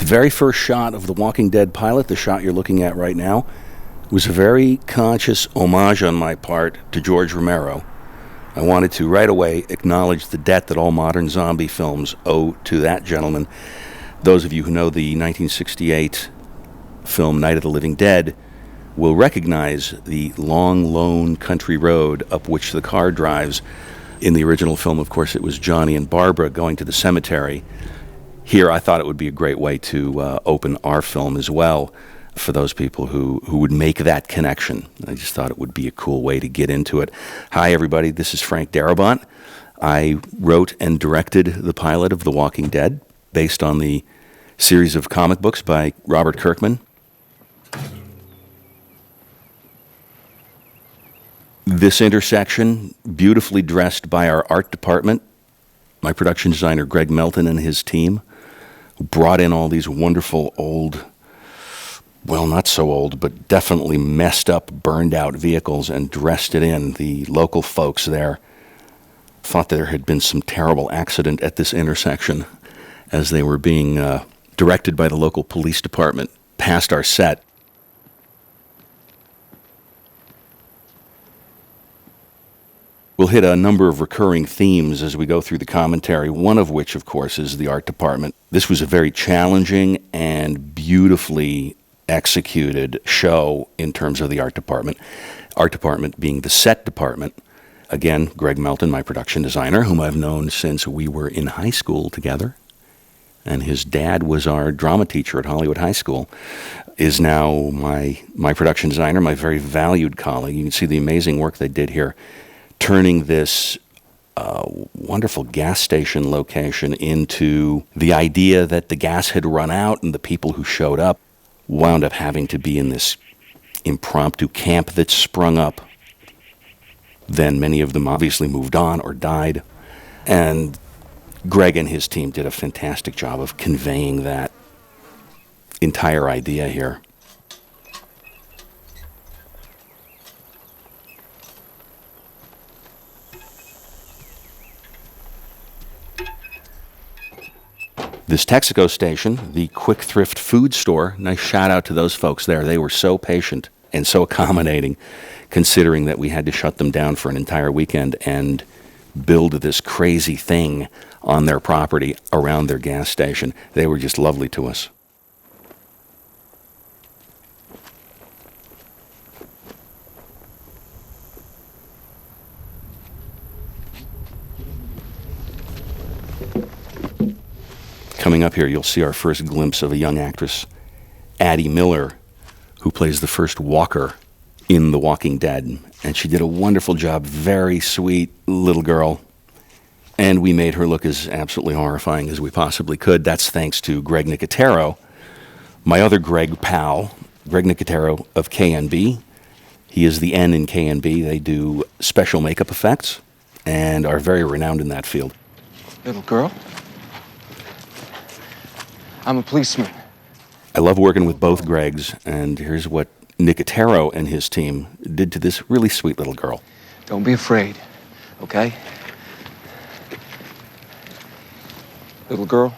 The very first shot of the Walking Dead pilot, the shot you're looking at right now, was a very conscious homage on my part to George Romero. I wanted to right away acknowledge the debt that all modern zombie films owe to that gentleman. Those of you who know the 1968 film Night of the Living Dead will recognize the long, lone country road up which the car drives. In the original film, of course, it was Johnny and Barbara going to the cemetery. Here, I thought it would be a great way to open our film as well for those people who would make that connection. I just thought it would be a cool way to get into it. Hi, everybody. This is Frank Darabont. I wrote and directed the pilot of The Walking Dead based on the series of comic books by Robert Kirkman. This intersection, beautifully dressed by our art department, my production designer Greg Melton and his team, who brought in all these wonderful old, well, not so old, but definitely messed up, burned out vehicles and dressed it in. The local folks there thought there had been some terrible accident at this intersection as they were being directed by the local police department past our set. We'll hit a number of recurring themes as we go through the commentary, one of which, of course, is the art department. This was a very challenging and beautifully executed show in terms of the art department. Art department being the set department. Again, Greg Melton, my production designer, whom I've known since we were in high school together, and his dad was our drama teacher at Hollywood High School, is now my production designer, my very valued colleague. You can see the amazing work they did here, turning this wonderful gas station location into the idea that the gas had run out and the people who showed up wound up having to be in this impromptu camp that sprung up. Then many of them obviously moved on or died. And Greg and his team did a fantastic job of conveying that entire idea here. This Texaco station, the Quick Thrift food store, nice shout out to those folks there. They were so patient and so accommodating, considering that we had to shut them down for an entire weekend and build this crazy thing on their property around their gas station. They were just lovely to us. Coming up here, you'll see our first glimpse of a young actress, Addie Miller, who plays the first walker in The Walking Dead. And she did a wonderful job, very sweet little girl. And we made her look as absolutely horrifying as we possibly could. That's thanks to Greg Nicotero, my other Greg pal, Greg Nicotero of KNB. He is the N in KNB. They do special makeup effects and are very renowned in that field. Little girl? I'm a policeman. I love working with both Gregs, and here's what Nicotero and his team did to this really sweet little girl. Don't be afraid, okay? Little girl?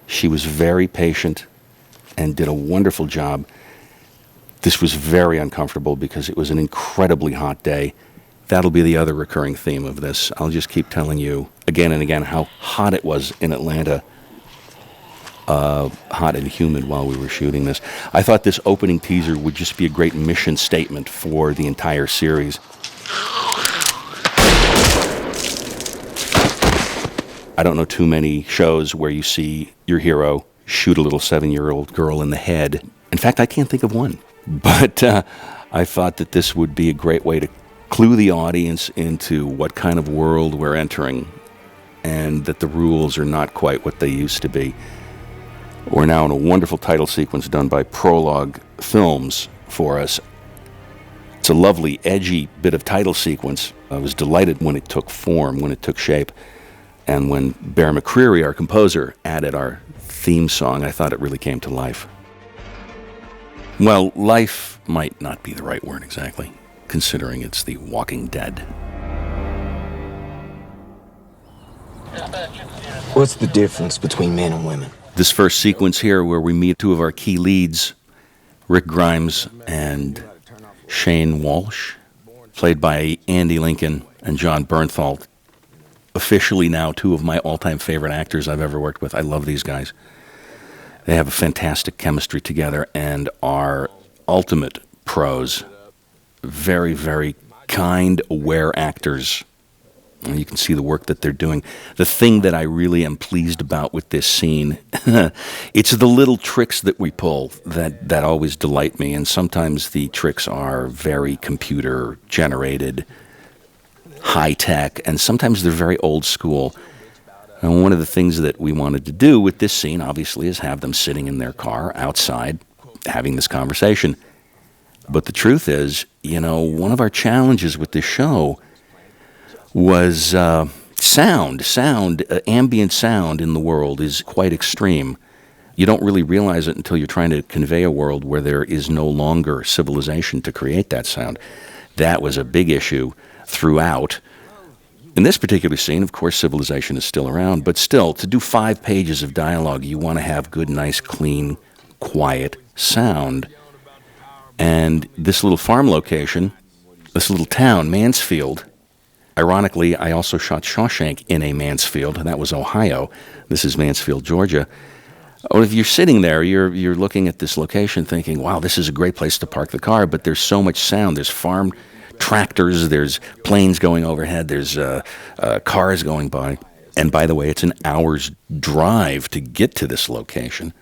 She was very patient and did a wonderful job. This was very uncomfortable because it was an incredibly hot day. That'll be the other recurring theme of this. I'll just keep telling you again and again how hot it was in Atlanta. Hot and humid while we were shooting this. I thought this opening teaser would just be a great mission statement for the entire series. I don't know too many shows where you see your hero shoot a little 7-year-old girl in the head. In fact, I can't think of one. But I thought that this would be a great way to clue the audience into what kind of world we're entering and that the rules are not quite what they used to be. We're now in a wonderful title sequence done by Prologue Films for us. It's a lovely, edgy bit of title sequence. I was delighted when it took form, when it took shape. And when Bear McCreary, our composer, added our theme song, I thought it really came to life. Well, life might not be the right word exactly, considering it's The Walking Dead. What's the difference between men and women? This first sequence here where we meet two of our key leads, Rick Grimes and Shane Walsh, played by Andy Lincoln and John Bernthal, officially now two of my all-time favorite actors I've ever worked with. I love these guys. They have a fantastic chemistry together and are ultimate pros. Very, very kind, aware actors. And you can see the work that they're doing. The thing that I really am pleased about with this scene, it's the little tricks that we pull that always delight me. And sometimes the tricks are very computer-generated, high-tech, and sometimes they're very old school. And one of the things that we wanted to do with this scene, obviously, is have them sitting in their car outside having this conversation. But the truth is, one of our challenges with this show was sound. Ambient sound in the world is quite extreme. You don't really realize it until you're trying to convey a world where there is no longer civilization to create that sound. That was a big issue throughout. In this particular scene, of course, civilization is still around, but still, to do 5 pages of dialogue, you want to have good, nice, clean, quiet sound. And this little farm location, this little town, Mansfield, ironically, I also shot Shawshank in a Mansfield, and that was Ohio. This is Mansfield, Georgia. Oh, if you're sitting there, you're looking at this location thinking, wow, this is a great place to park the car, but there's so much sound. There's farm tractors, there's planes going overhead, there's cars going by. And by the way, it's an hour's drive to get to this location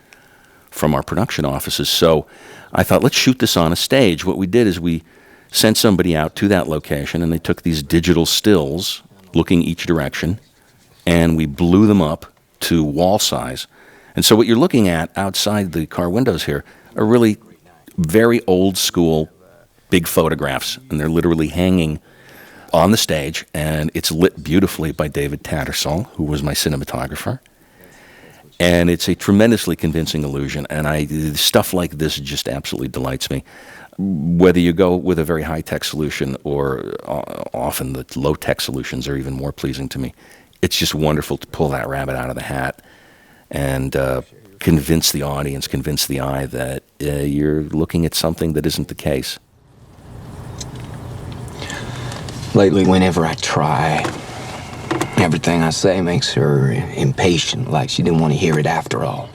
from our production offices. So I thought, let's shoot this on a stage. What we did is we sent somebody out to that location, and they took these digital stills looking each direction, and we blew them up to wall size. And so what you're looking at outside the car windows here are really very old school big photographs, and they're literally hanging on the stage, and it's lit beautifully by David Tattersall, who was my cinematographer. And it's a tremendously convincing illusion, and stuff like this just absolutely delights me. Whether you go with a very high-tech solution or often the low-tech solutions are even more pleasing to me. It's just wonderful to pull that rabbit out of the hat and convince the audience, convince the eye that you're looking at something that isn't the case. Lately, whenever I try, everything I say makes her impatient, like she didn't want to hear it after all.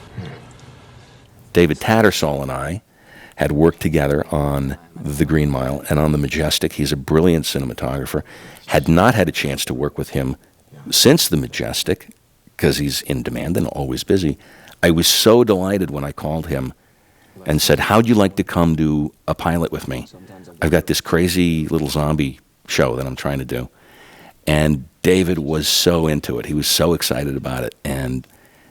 David Tattersall and I had worked together on The Green Mile and on The Majestic. He's a brilliant cinematographer. Had not had a chance to work with him since The Majestic, because he's in demand and always busy. I was so delighted when I called him and said, how'd you like to come do a pilot with me? I've got this crazy little zombie show that I'm trying to do. And David was so into it. He was so excited about it and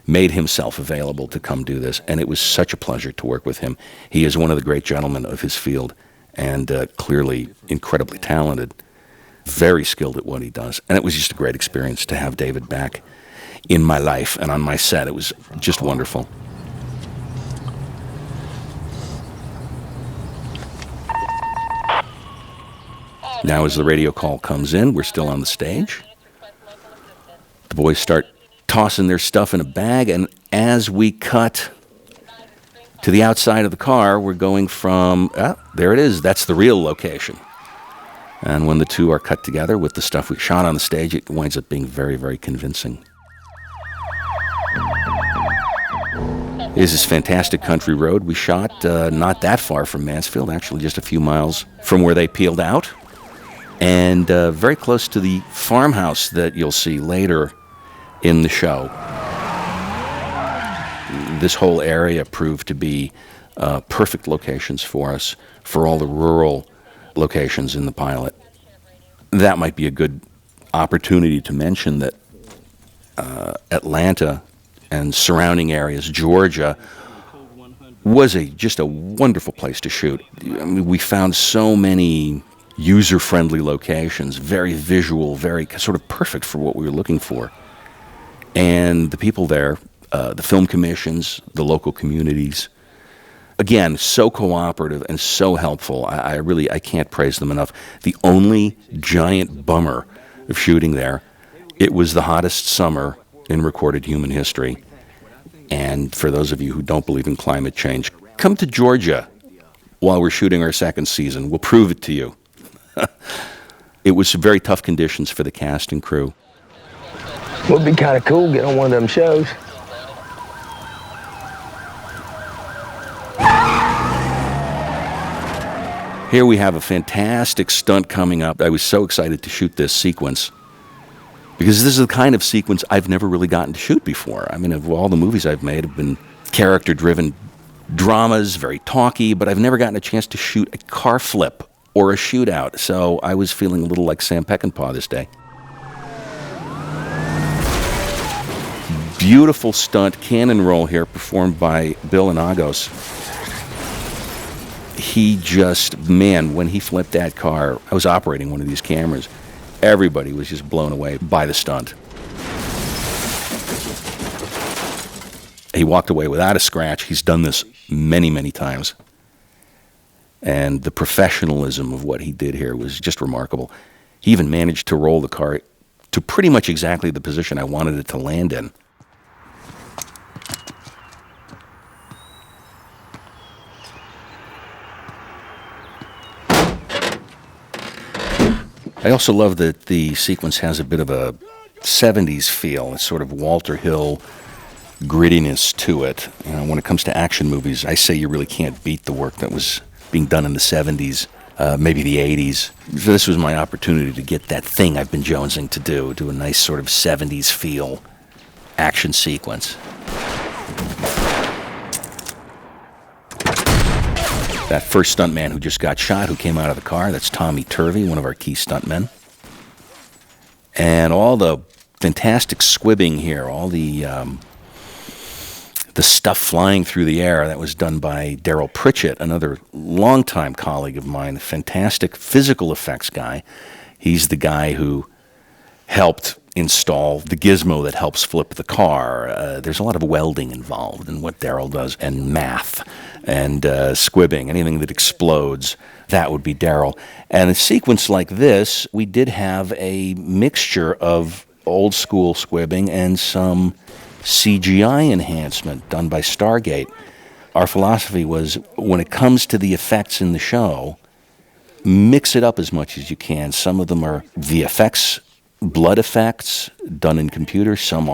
made himself available to come do this. And it was such a pleasure to work with him. He is one of the great gentlemen of his field and clearly incredibly talented, very skilled at what he does. And it was just a great experience to have David back in my life and on my set. It was just wonderful. Now as the radio call comes in, we're still on the stage. The boys start tossing their stuff in a bag, and as we cut to the outside of the car, we're going from, there it is, that's the real location. And when the two are cut together with the stuff we shot on the stage, it winds up being very, very convincing. This is fantastic country road. We shot not that far from Mansfield, actually just a few miles from where they peeled out. And very close to the farmhouse that you'll see later in the show. This whole area proved to be perfect locations for us for all the rural locations in the pilot. That might be a good opportunity to mention that Atlanta and surrounding areas, Georgia, was just a wonderful place to shoot. I mean, we found so many user-friendly locations, very visual, very sort of perfect for what we were looking for. And the people there, the film commissions, the local communities, again, so cooperative and so helpful. I can't praise them enough. The only giant bummer of shooting there, it was the hottest summer in recorded human history. And for those of you who don't believe in climate change, come to Georgia while we're shooting our second season. We'll prove it to you. It was very tough conditions for the cast and crew. Would be kind of cool, get on one of them shows. Here we have a fantastic stunt coming up. I was so excited to shoot this sequence because this is the kind of sequence I've never really gotten to shoot before. I mean, of all the movies I've made have been character-driven dramas, very talky, but I've never gotten a chance to shoot a car flip or a shootout. So I was feeling a little like Sam Peckinpah this day. Beautiful stunt cannon roll here performed by Bill Inagos. He just, man, when he flipped that car, I was operating one of these cameras. Everybody was just blown away by the stunt. He walked away without a scratch. He's done this many, many times. And the professionalism of what he did here was just remarkable. He even managed to roll the car to pretty much exactly the position I wanted it to land in. I also love that the sequence has a bit of a 70s feel. It's sort of Walter Hill grittiness to it. You know, when it comes to action movies, I say you really can't beat the work that was being done in the 70s, maybe the 80s. So this was my opportunity to get that thing I've been jonesing to do a nice sort of 70s feel action sequence. That first stuntman who just got shot, who came out of the car, that's Tommy Turvey, one of our key stuntmen. And all the fantastic squibbing here, all the stuff flying through the air, that was done by Daryl Pritchett, another longtime colleague of mine, a fantastic physical effects guy. He's the guy who helped install the gizmo that helps flip the car. There's a lot of welding involved in what Daryl does, and math, and squibbing, anything that explodes, that would be Daryl. And a sequence like this, we did have a mixture of old school squibbing and some CGI enhancement done by Stargate. Our philosophy was, when it comes to the effects in the show, mix it up as much as you can. Some of them are VFX, blood effects done in computers. Some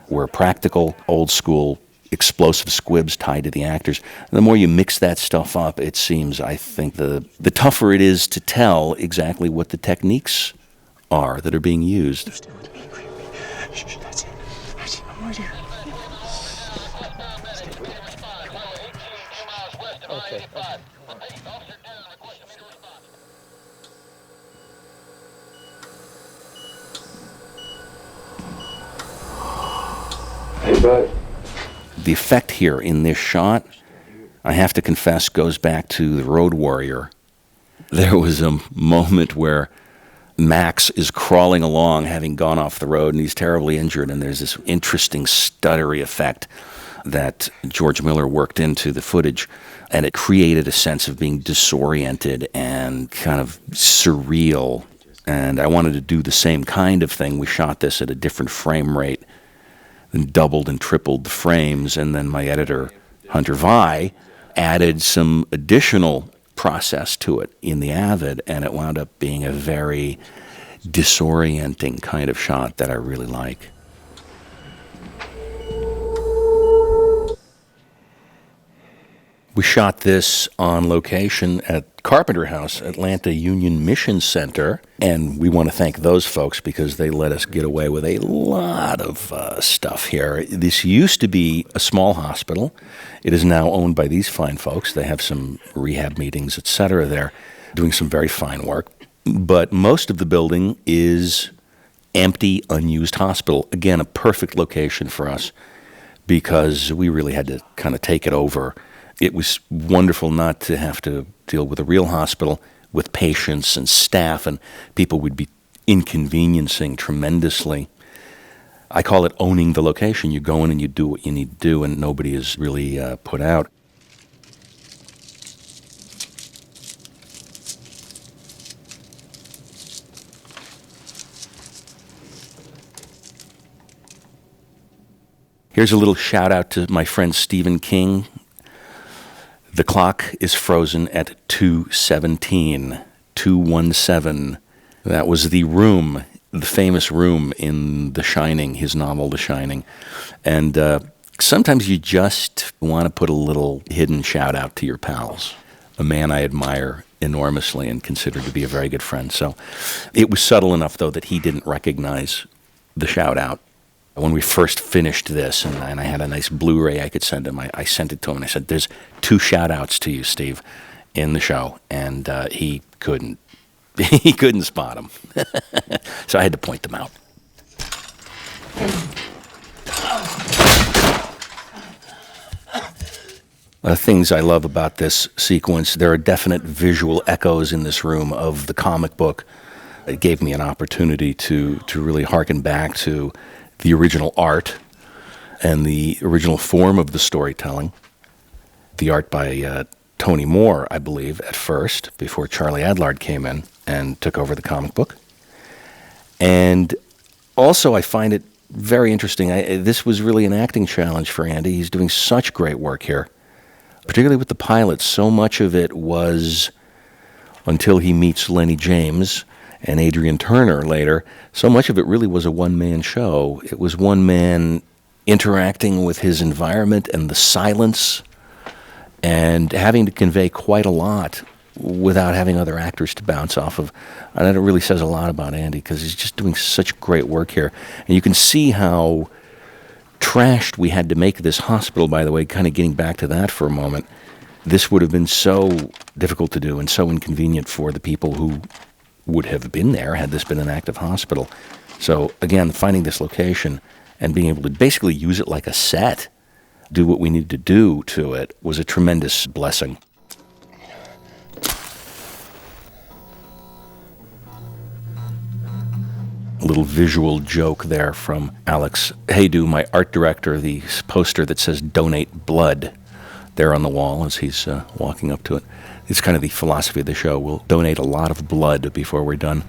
were practical, old school, explosive squibs tied to the actors. And the more you mix that stuff up, it seems, I think, the tougher it is to tell exactly what the techniques are that are being used. That's it. I'm right here. Okay. Hey, bud. The effect here in this shot, I have to confess, goes back to The Road Warrior. There was a moment where Max is crawling along, having gone off the road, and he's terribly injured, and there's this interesting stuttery effect that George Miller worked into the footage, and it created a sense of being disoriented and kind of surreal. And I wanted to do the same kind of thing. We shot this at a different frame rate, and doubled and tripled the frames, and then my editor, Hunter Vai, added some additional process to it in the Avid, and it wound up being a very disorienting kind of shot that I really like. We shot this on location at Carpenter House, Atlanta Union Mission Center, and we want to thank those folks because they let us get away with a lot of stuff here. This used to be a small hospital. It is now owned by these fine folks. They have some rehab meetings, etc. there, doing some very fine work. But most of the building is empty, unused hospital. Again, a perfect location for us because we really had to kind of take it over. It was wonderful not to have to deal with a real hospital with patients and staff, and people would be inconveniencing tremendously. I call it owning the location. You go in and you do what you need to do, and nobody is really put out. Here's a little shout out to my friend Stephen King. The clock is frozen at 2:17, 2:17. That was the room, the famous room in The Shining, his novel The Shining. And sometimes you just want to put a little hidden shout out to your pals, a man I admire enormously and consider to be a very good friend. So it was subtle enough, though, that he didn't recognize the shout out. When we first finished this, and I had a nice Blu-ray I could send him, I sent it to him, and I said, there's 2 shout-outs to you, Steve, in the show. And he couldn't spot them. So I had to point them out. The things I love about this sequence, there are definite visual echoes in this room of the comic book. It gave me an opportunity to really hearken back to the original art and the original form of the storytelling. The art by Tony Moore, I believe, at first, before Charlie Adlard came in and took over the comic book. And also I find it very interesting. This was really an acting challenge for Andy. He's doing such great work here, particularly with the pilot. So much of it was, until he meets Lenny James and Adrian Turner later, so much of it really was a one-man show. It was one man interacting with his environment and the silence and having to convey quite a lot without having other actors to bounce off of. And that really says a lot about Andy, because he's just doing such great work here. And you can see how trashed we had to make this hospital, by the way, kind of getting back to that for a moment. This would have been so difficult to do and so inconvenient for the people who would have been there had this been an active hospital. So again, finding this location and being able to basically use it like a set, do what we needed to do to it, was a tremendous blessing. A little visual joke there from Alex Haydu, my art director, the poster that says "Donate Blood" there on the wall as he's walking up to it. It's kind of the philosophy of the show. We'll donate a lot of blood before we're done.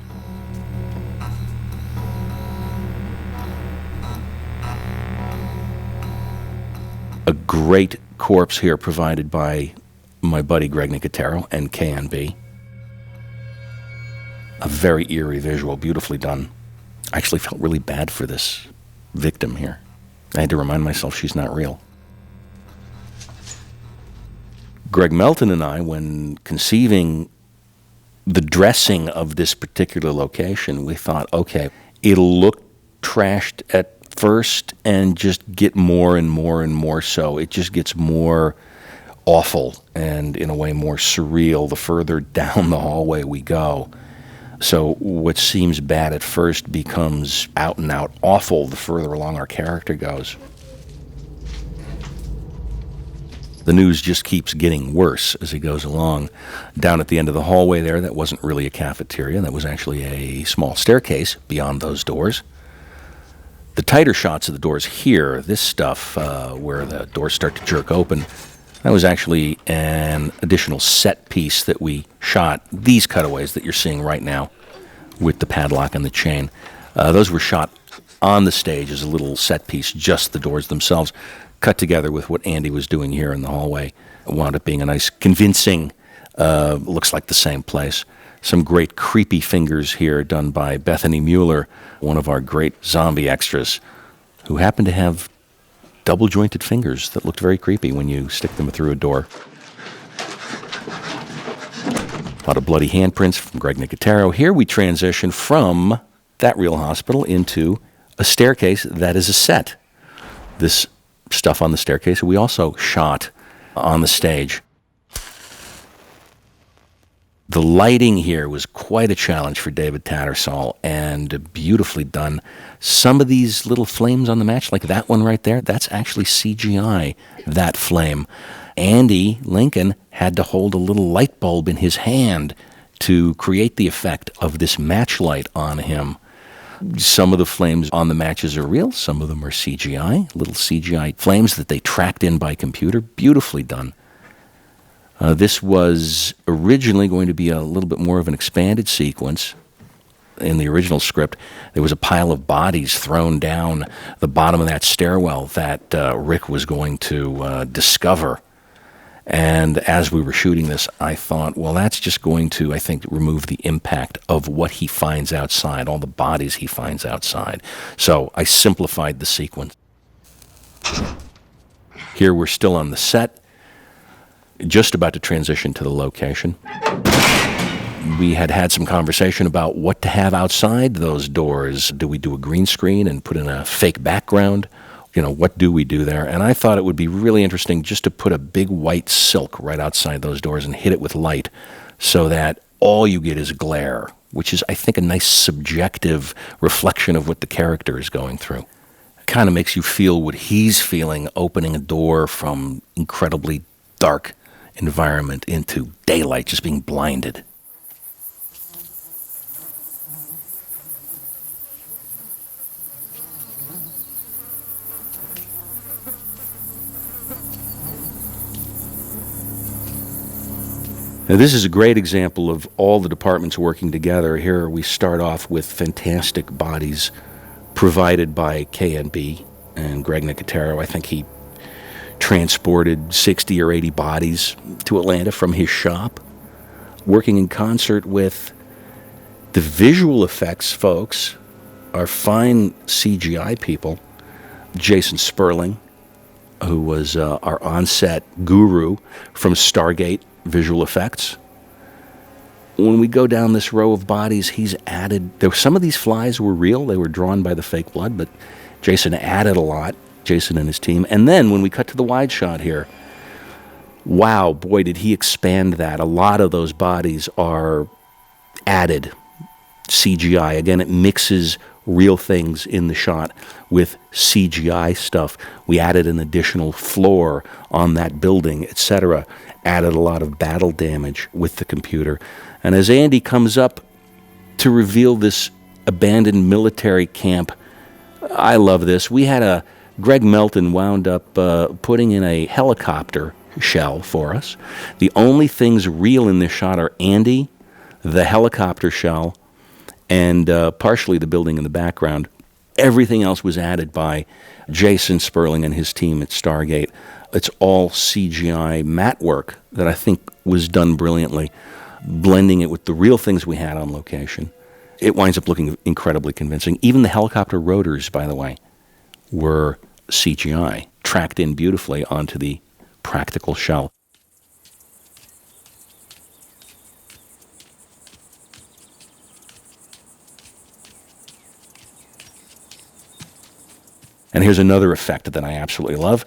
A great corpse here provided by my buddy Greg Nicotero and KNB. A very eerie visual, beautifully done. I actually felt really bad for this victim here. I had to remind myself she's not real. Greg Melton and I, when conceiving the dressing of this particular location, we thought, okay, it'll look trashed at first and just get more and more and more so. It just gets more awful and, in a way, more surreal the further down the hallway we go. So what seems bad at first becomes out and out awful the further along our character goes. The news just keeps getting worse as it goes along. Down at the end of the hallway there, that wasn't really a cafeteria. That was actually a small staircase beyond those doors. The tighter shots of the doors here, this stuff where the doors start to jerk open, that was actually an additional set piece that we shot. These cutaways that you're seeing right now with the padlock and the chain, those were shot on the stage as a little set piece, just the doors themselves, cut together with what Andy was doing here in the hallway. It wound up being a nice, convincing, looks like the same place. Some great creepy fingers here done by Bethany Mueller, one of our great zombie extras, who happened to have double-jointed fingers that looked very creepy when you stick them through a door. A lot of bloody handprints from Greg Nicotero. Here we transition from that real hospital into a staircase that is a set. This stuff on the staircase we also shot on the stage. The lighting here was quite a challenge for David Tattersall and beautifully done. Some of these little flames on the match, like that one right there, that's actually CGI, that flame. Andy Lincoln had to hold a little light bulb in his hand to create the effect of this match light on him. Some of the flames on the matches are real, some of them are CGI, little CGI flames that they tracked in by computer, beautifully done. This was originally going to be a little bit more of an expanded sequence, in the original script, there was a pile of bodies thrown down the bottom of that stairwell that Rick was going to discover. And as we were shooting this, I thought, well, that's just going to, I think, remove the impact of what he finds outside, all the bodies he finds outside. So I simplified the sequence. Here we're still on the set, just about to transition to the location. We had some conversation about what to have outside those doors. Do we do a green screen and put in a fake background? What do we do there? And I thought it would be really interesting just to put a big white silk right outside those doors and hit it with light so that all you get is glare, which is, I think, a nice subjective reflection of what the character is going through. It kind of makes you feel what he's feeling opening a door from incredibly dark environment into daylight, just being blinded. Now, this is a great example of all the departments working together. Here we start off with fantastic bodies provided by KNB and Greg Nicotero. I think he transported 60 or 80 bodies to Atlanta from his shop, working in concert with the visual effects folks, our fine CGI people, Jason Sperling, who was our on-set guru from Stargate visual effects. When we go down this row of bodies, he's added, some of these flies were real, they were drawn by the fake blood, but Jason added a lot, Jason and his team. And then when we cut to the wide shot here, wow, boy, did he expand that. A lot of those bodies are added CGI. Again, it mixes real things in the shot with CGI stuff. We added an additional floor on that building, etc. Added a lot of battle damage with the computer. And as Andy comes up to reveal this abandoned military camp, I love this. We had Greg Melton wound up putting in a helicopter shell for us. The only things real in this shot are Andy, the helicopter shell, and partially the building in the background. Everything else was added by Jason Sperling and his team at Stargate. It's all CGI matte work that I think was done brilliantly, blending it with the real things we had on location. It winds up looking incredibly convincing. Even the helicopter rotors, by the way, were CGI, tracked in beautifully onto the practical shell. And here's another effect that I absolutely love.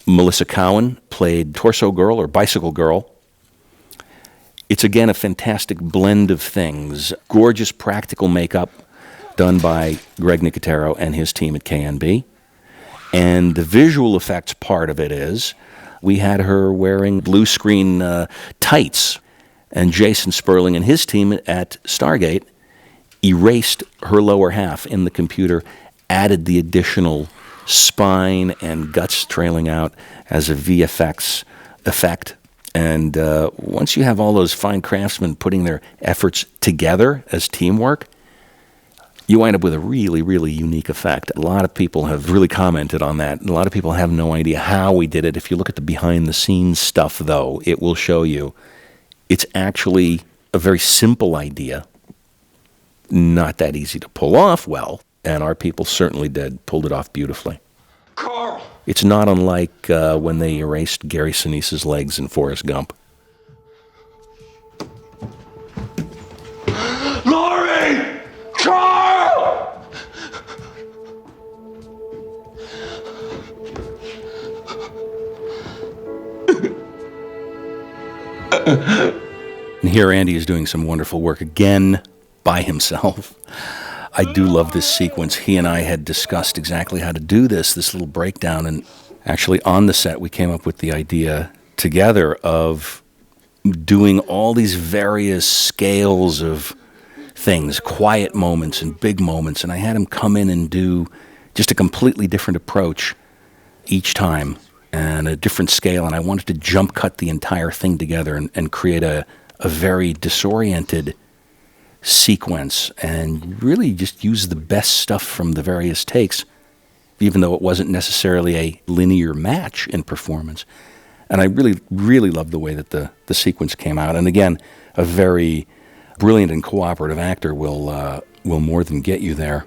Melissa Cowan played Torso Girl or Bicycle Girl. It's, again, a fantastic blend of things. Gorgeous practical makeup done by Greg Nicotero and his team at KNB. And the visual effects part of it is we had her wearing blue screen tights, and Jason Sperling and his team at Stargate erased her lower half in the computer, added the additional spine and guts trailing out as a VFX effect. And once you have all those fine craftsmen putting their efforts together as teamwork, you wind up with a really, really unique effect. A lot of people have really commented on that. A lot of people have no idea how we did it. If you look at the behind-the-scenes stuff, though, it will show you it's actually a very simple idea, not that easy to pull off well, and our people certainly pulled it off beautifully. Carl! It's not unlike when they erased Gary Sinise's legs in Forrest Gump. Laurie! Carl! And here Andy is doing some wonderful work again by himself. I do love this sequence. He and I had discussed exactly how to do this little breakdown, and actually on the set we came up with the idea together of doing all these various scales of things, quiet moments and big moments, and I had him come in and do just a completely different approach each time and a different scale, and I wanted to jump cut the entire thing together and create a very disoriented sequence and really just use the best stuff from the various takes, even though it wasn't necessarily a linear match in performance. And I really, really loved the way that the sequence came out. And again, a very brilliant and cooperative actor will more than get you there.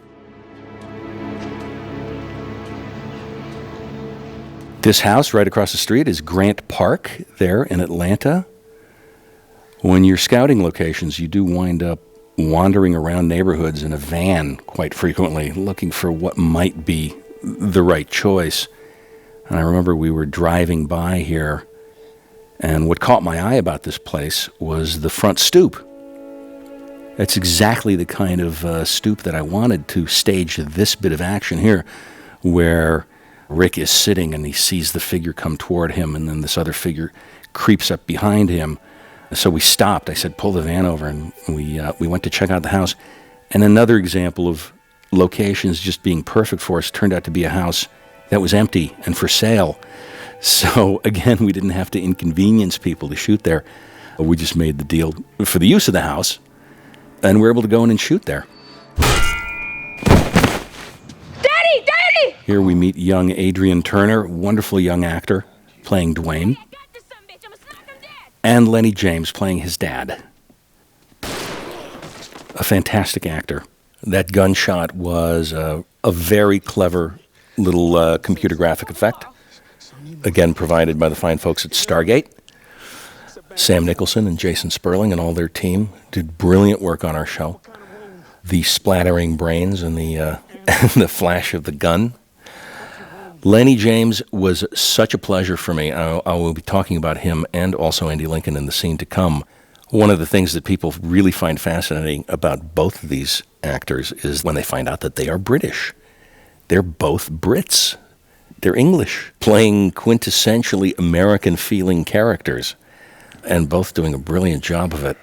This house right across the street is Grant Park there in Atlanta. When you're scouting locations, you do wind up wandering around neighborhoods in a van quite frequently, looking for what might be the right choice. And I remember we were driving by here, and what caught my eye about this place was the front stoop. That's exactly the kind of stoop that I wanted to stage this bit of action here, where Rick is sitting and he sees the figure come toward him, and then this other figure creeps up behind him. So we stopped. I said, pull the van over, and we went to check out the house. And another example of locations just being perfect for us turned out to be a house that was empty and for sale. So again, we didn't have to inconvenience people to shoot there. We just made the deal for the use of the house, and we're able to go in and shoot there. Daddy! Daddy! Here we meet young Adrian Turner, wonderful young actor, playing Dwayne, and Lenny James playing his dad. A fantastic actor. That gunshot was a very clever little computer graphic effect, again provided by the fine folks at Stargate. Sam Nicholson and Jason Sperling and all their team did brilliant work on our show. The splattering brains and the the flash of the gun. Lenny James was such a pleasure for me. I will be talking about him and also Andy Lincoln in the scene to come. One of the things that people really find fascinating about both of these actors is when they find out that they are British. They're both Brits. They're English, playing quintessentially American-feeling characters, and both doing a brilliant job of it.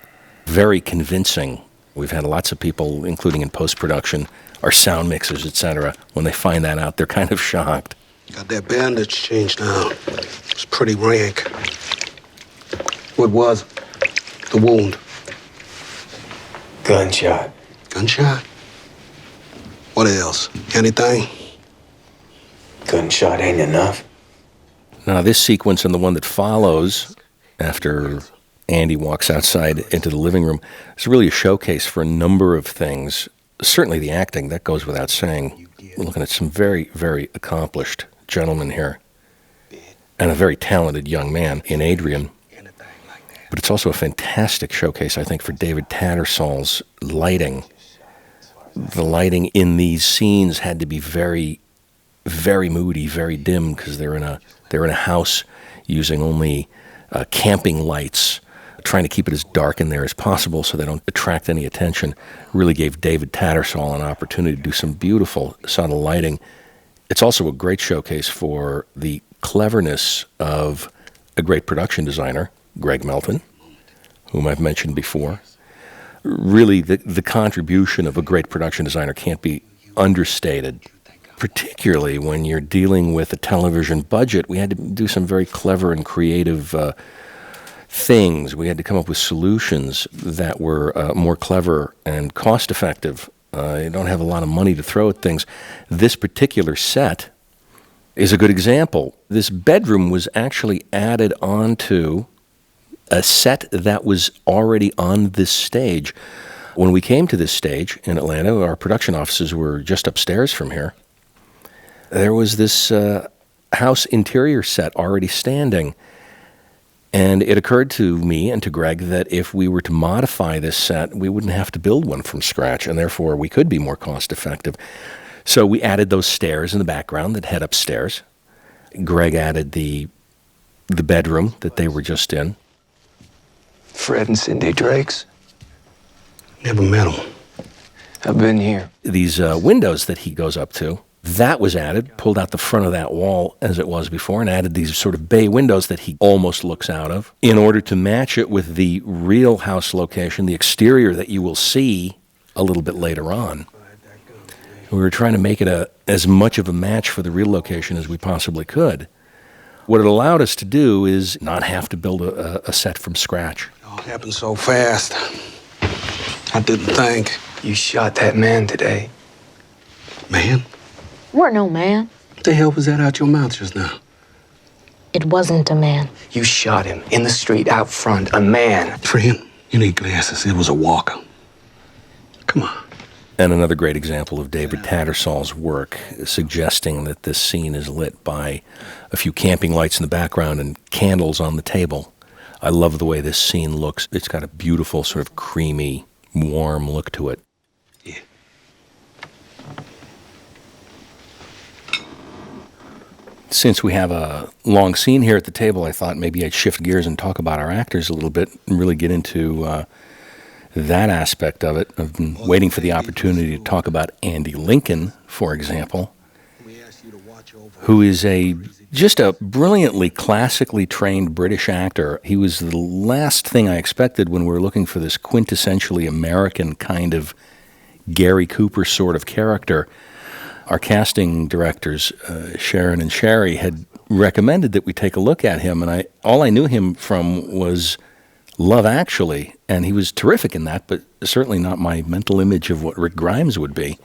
Very convincing. We've had lots of people, including in post-production, our sound mixers, etc. When they find that out, they're kind of shocked. Got that bandage changed now. It's pretty rank. What was The wound. gunshot? Gunshot? What else? Anything? Gunshot ain't enough. Now, this sequence and the one that follows, after Andy walks outside into the living room, is really a showcase for a number of things. Certainly the acting, that goes without saying. We're looking at some very, very accomplished gentlemen here, and a very talented young man in Adrian. But it's also a fantastic showcase, I think, for David Tattersall's lighting. The lighting in these scenes had to be very, very moody, very dim, because they're in a house using only camping lights, trying to keep it as dark in there as possible so they don't attract any attention. Really gave David Tattersall an opportunity to do some beautiful, subtle lighting. It's also a great showcase for the cleverness of a great production designer, Greg Melton, whom I've mentioned before. Really, the contribution of a great production designer can't be understated, particularly when you're dealing with a television budget. We had to do some very clever and creative things. We had to come up with solutions that were more clever and cost-effective. You don't have a lot of money to throw at things. This particular set is a good example. This bedroom was actually added onto a set that was already on this stage. When we came to this stage in Atlanta, our production offices were just upstairs from here. There was this house interior set already standing. And it occurred to me and to Greg that if we were to modify this set, we wouldn't have to build one from scratch, and therefore we could be more cost-effective. So we added those stairs in the background that head upstairs. Greg added the bedroom that they were just in. Fred and Cindy Drake's? Never met him. I've been here. These windows that he goes up to, that was added, pulled out the front of that wall as it was before, and added these sort of bay windows that he almost looks out of in order to match it with the real house location, the exterior that you will see a little bit later on. We were trying to make it as much of a match for the real location as we possibly could. What it allowed us to do is not have to build a set from scratch. It all happened so fast. I didn't think. You shot that man today. Man? We're no man. What the hell was that out your mouth just now? It wasn't a man. You shot him in the street out front. A man. Friend, you need glasses. It was a walker. Come on. And another great example of David Tattersall's work, suggesting that this scene is lit by a few camping lights in the background and candles on the table. I love the way this scene looks. It's got a beautiful, sort of creamy, warm look to it. Yeah. Since we have a long scene here at the table, I thought maybe I'd shift gears and talk about our actors a little bit and really get into that aspect of it. I've been waiting for the opportunity to talk about Andy Lincoln, for example, who is just a brilliantly classically trained British actor. He was the last thing I expected when we were looking for this quintessentially American kind of Gary Cooper sort of character. Our casting directors, Sharon and Sherry, had recommended that we take a look at him, and all I knew him from was Love Actually, and he was terrific in that, but certainly not my mental image of what Rick Grimes would be.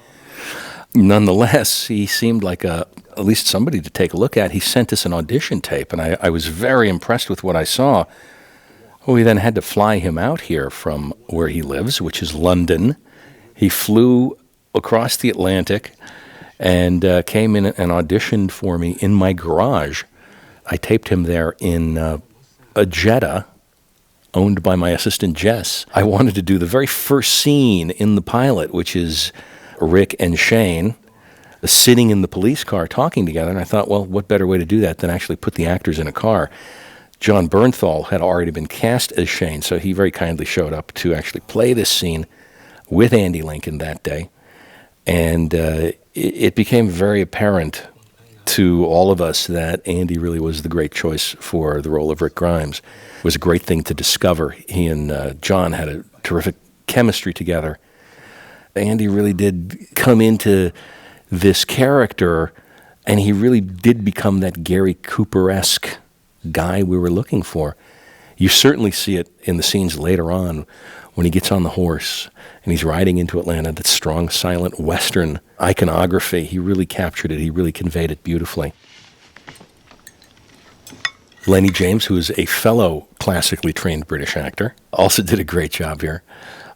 Nonetheless, he seemed like at least somebody to take a look at. He sent us an audition tape, and I was very impressed with what I saw. We then had to fly him out here from where he lives, which is London. He flew across the Atlantic and came in and auditioned for me in my garage. I taped him there in a Jetta owned by my assistant Jess. I wanted to do the very first scene in the pilot, which is Rick and Shane sitting in the police car talking together, and I thought, well, what better way to do that than actually put the actors in a car? John Bernthal had already been cast as Shane, so he very kindly showed up to actually play this scene with Andy Lincoln that day, and it became very apparent to all of us that Andy really was the great choice for the role of Rick Grimes. It was a great thing to discover. He and John had a terrific chemistry together. Andy really did come into this character, and he really did become that Gary Cooper-esque guy we were looking for. You certainly see it in the scenes later on when he gets on the horse and he's riding into Atlanta, that strong, silent Western iconography. He really captured it. He really conveyed it beautifully. Lenny James, who is a fellow classically trained British actor, also did a great job here.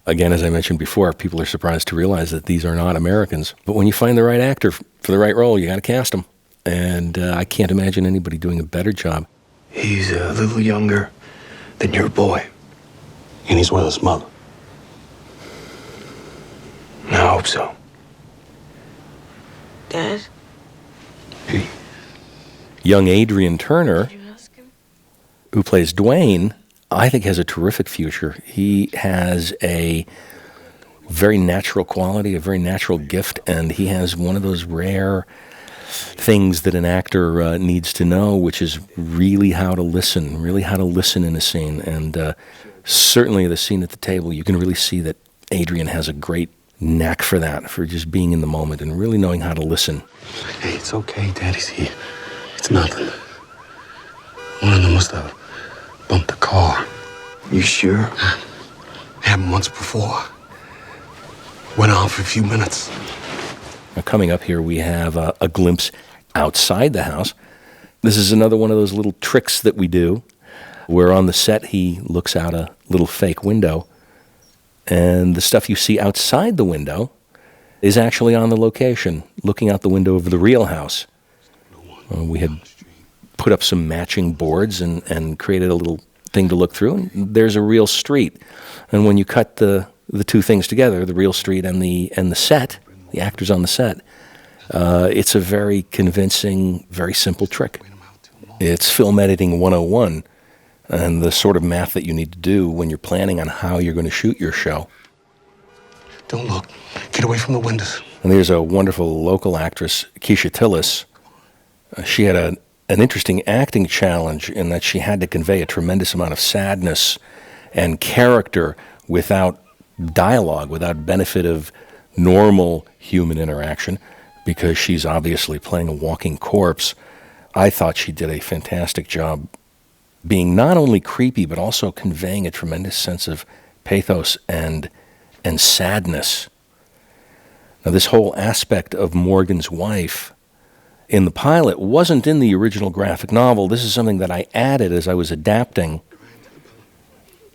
Again, as I mentioned before, people are surprised to realize that these are not Americans. But when you find the right actor for the right role, you got to cast them. And I can't imagine anybody doing a better job. He's a little younger than your boy. And he's with his mother. I hope so. Dad? Hey. Young Adrian Turner, who plays Dwayne, I think has a terrific future. He has a very natural quality, a very natural gift, and he has one of those rare things that an actor needs to know, which is really how to listen in a scene. And certainly the scene at the table, you can really see that Adrian has a great knack for that, for just being in the moment and really knowing how to listen. Hey, it's okay. Daddy's here. It's nothing. One of them must have bumped the car. You sure? Happened once before. Went on for a few minutes. Now, coming up here, we have a glimpse outside the house. This is another one of those little tricks that we do, where on the set he looks out a little fake window, and the stuff you see outside the window is actually on the location, looking out the window of the real house. We had put up some matching boards and created a little thing to look through, and there's a real street. And when you cut the two things together, the real street and the set, the actors on the set, it's a very convincing, very simple trick. It's film editing 101, and the sort of math that you need to do when you're planning on how you're going to shoot your show. Don't look. Get away from the windows. And there's a wonderful local actress, Keisha Tillis. She had an interesting acting challenge in that she had to convey a tremendous amount of sadness and character without dialogue, without benefit of normal human interaction, because she's obviously playing a walking corpse. I thought she did a fantastic job being not only creepy, but also conveying a tremendous sense of pathos and and sadness. Now, this whole aspect of Morgan's wife in the pilot wasn't in the original graphic novel. This is something that I added as I was adapting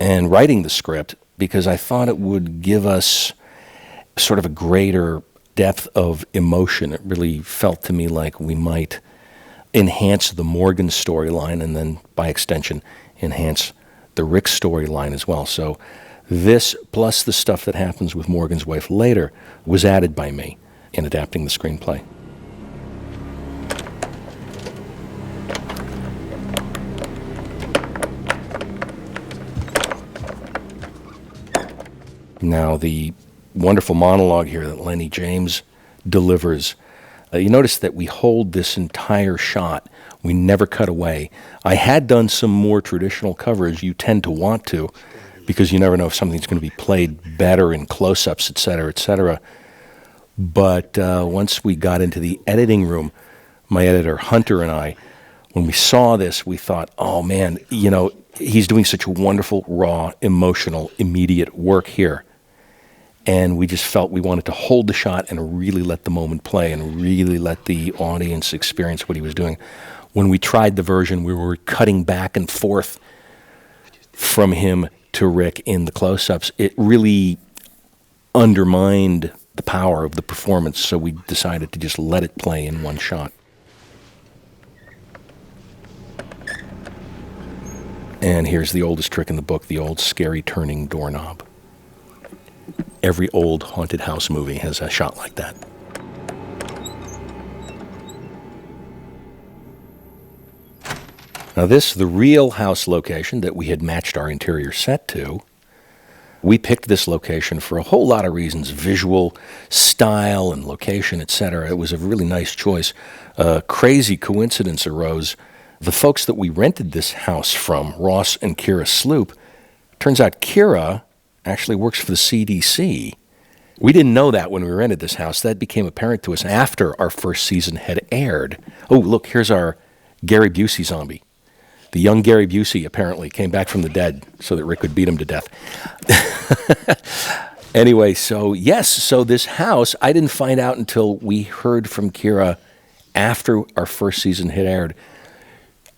and writing the script because I thought it would give us sort of a greater depth of emotion. It really felt to me like we might enhance the Morgan storyline and then, by extension, enhance the Rick storyline as well. So this, plus the stuff that happens with Morgan's wife later, was added by me in adapting the screenplay. Now, the wonderful monologue here that Lenny James delivers, you notice that we hold this entire shot. We never cut away. I had done some more traditional coverage. You tend to want to, because you never know if something's going to be played better in close-ups, et cetera, et cetera. But once we got into the editing room, my editor, Hunter, and I, when we saw this, we thought, oh, man, you know, he's doing such wonderful, raw, emotional, immediate work here. And we just felt we wanted to hold the shot and really let the moment play and really let the audience experience what he was doing. When we tried the version, we were cutting back and forth from him to Rick in the close-ups. It really undermined the power of the performance, so we decided to just let it play in one shot. And here's the oldest trick in the book, the old scary turning doorknob. Every old haunted house movie has a shot like that. Now this, the real house location that we had matched our interior set to, we picked this location for a whole lot of reasons, visual, style, and location, etc. It was a really nice choice. A crazy coincidence arose. The folks that we rented this house from, Ross and Kira Sloop, turns out Kira actually works for the CDC. We didn't know that when we rented this house. That became apparent to us after our first season had aired. Oh, look, here's our Gary Busey zombie. The young Gary Busey apparently came back from the dead so that Rick could beat him to death. Anyway, so this house, I didn't find out until we heard from Kira after our first season had aired.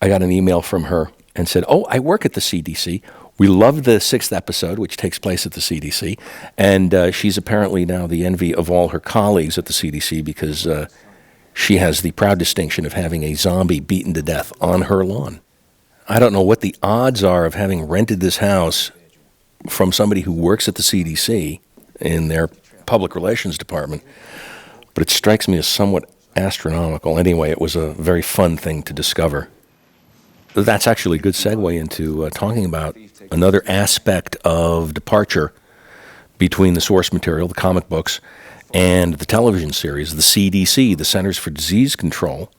I got an email from her and said, oh, I work at the CDC. We loved the 6th episode, which takes place at the CDC, and she's apparently now the envy of all her colleagues at the CDC because she has the proud distinction of having a zombie beaten to death on her lawn. I don't know what the odds are of having rented this house from somebody who works at the CDC in their public relations department, but it strikes me as somewhat astronomical. Anyway, it was a very fun thing to discover. That's actually a good segue into talking about another aspect of departure between the source material, the comic books, and the television series, the CDC, the Centers for Disease Control.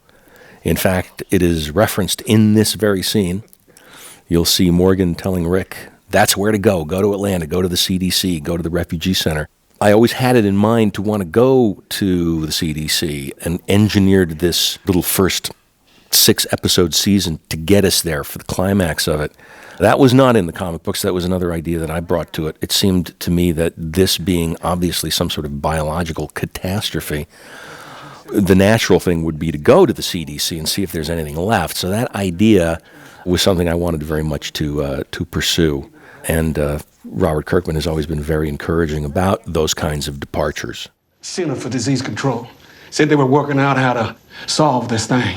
In fact, it is referenced in this very scene. You'll see Morgan telling Rick, that's where to go. Go to Atlanta, go to the CDC, go to the refugee center. I always had it in mind to want to go to the CDC and engineered this little first 6-episode season to get us there for the climax of it. That was not in the comic books. That was another idea that I brought to it. It seemed to me that this being obviously some sort of biological catastrophe, the natural thing would be to go to the CDC and see if there's anything left. So that idea was something I wanted very much to pursue. And Robert Kirkman has always been very encouraging about those kinds of departures. Center for Disease Control said they were working out how to solve this thing.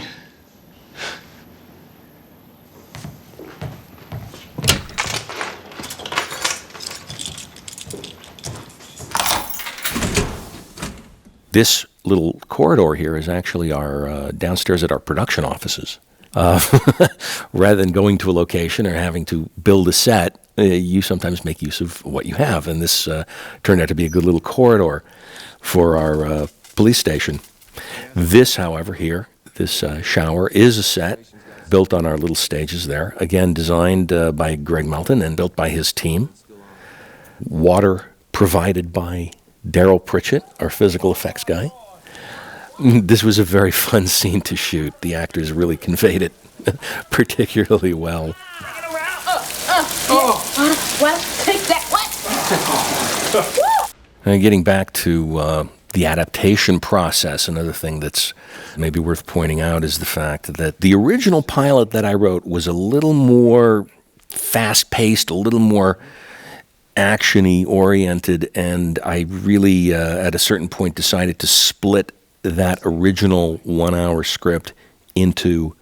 This little corridor here is actually our downstairs at our production offices. Rather than going to a location or having to build a set, you sometimes make use of what you have. And this turned out to be a good little corridor for our police station. This, however, here, this shower is a set built on our little stages there. Again, designed by Greg Melton and built by his team. Water provided by Daryl Pritchett, our physical effects guy. This was a very fun scene to shoot. The actors really conveyed it particularly well. Well, take that. What? And getting back to the adaptation process, another thing that's maybe worth pointing out is the fact that the original pilot that I wrote was a little more fast-paced, a little more action-y oriented, and I really, at a certain point, decided to split that original 1-hour script into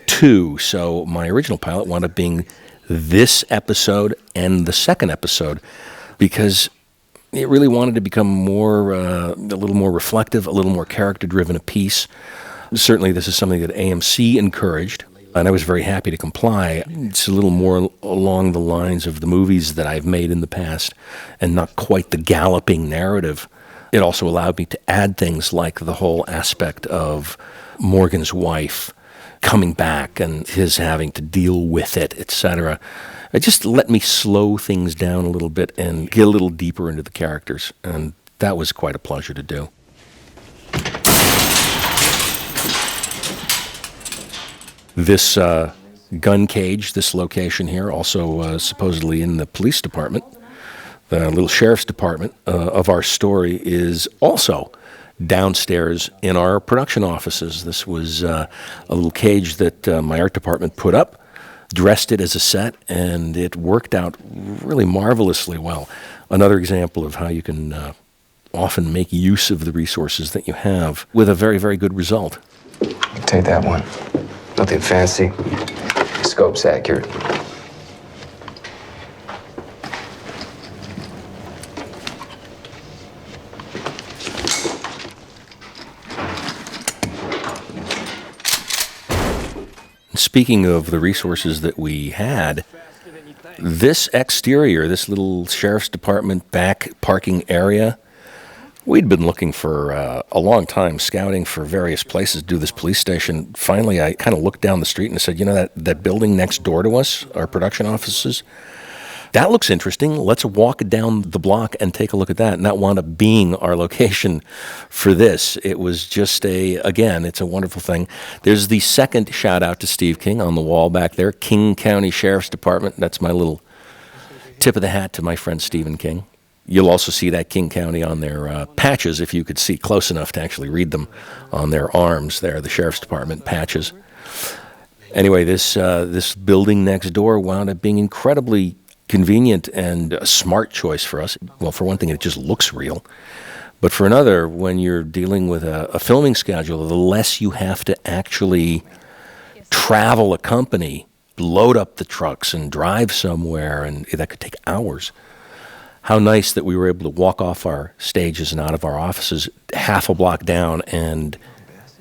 2. So my original pilot wound up being this episode and the second episode, because it really wanted to become more, a little more reflective, a little more character-driven a piece. Certainly this is something that AMC encouraged, and I was very happy to comply. It's a little more along the lines of the movies that I've made in the past, and not quite the galloping narrative. It also allowed me to add things like the whole aspect of Morgan's wife coming back and his having to deal with it, etc. It just let me slow things down a little bit and get a little deeper into the characters, and that was quite a pleasure to do. This gun cage, this location here, also supposedly in the police department, the little sheriff's department of our story, is also downstairs in our production offices. This was a little cage that my art department put up, dressed it as a set, and it worked out really marvelously well. Another example of how you can often make use of the resources that you have with a very, very good result. Take that one. Nothing fancy. Scope's accurate. Speaking of the resources that we had, this exterior, this little sheriff's department back parking area, we'd been looking for a long time, scouting for various places to do this police station. Finally, I kind of looked down the street and said, you know, that building next door to us, our production offices, that looks interesting. Let's walk down the block and take a look at that. And that wound up being our location for this. It was just again, it's a wonderful thing. There's the second shout out to Steve King on the wall back there, King County Sheriff's Department. That's my little tip of the hat to my friend Stephen King. You'll also see that King County on their patches, if you could see close enough to actually read them on their arms there, the Sheriff's Department patches. Anyway, this building next door wound up being incredibly convenient and a smart choice for us. Well, for one thing, it just looks real. But for another, when you're dealing with a filming schedule, the less you have to actually travel a company, load up the trucks and drive somewhere, and that could take hours. How nice that we were able to walk off our stages and out of our offices half a block down and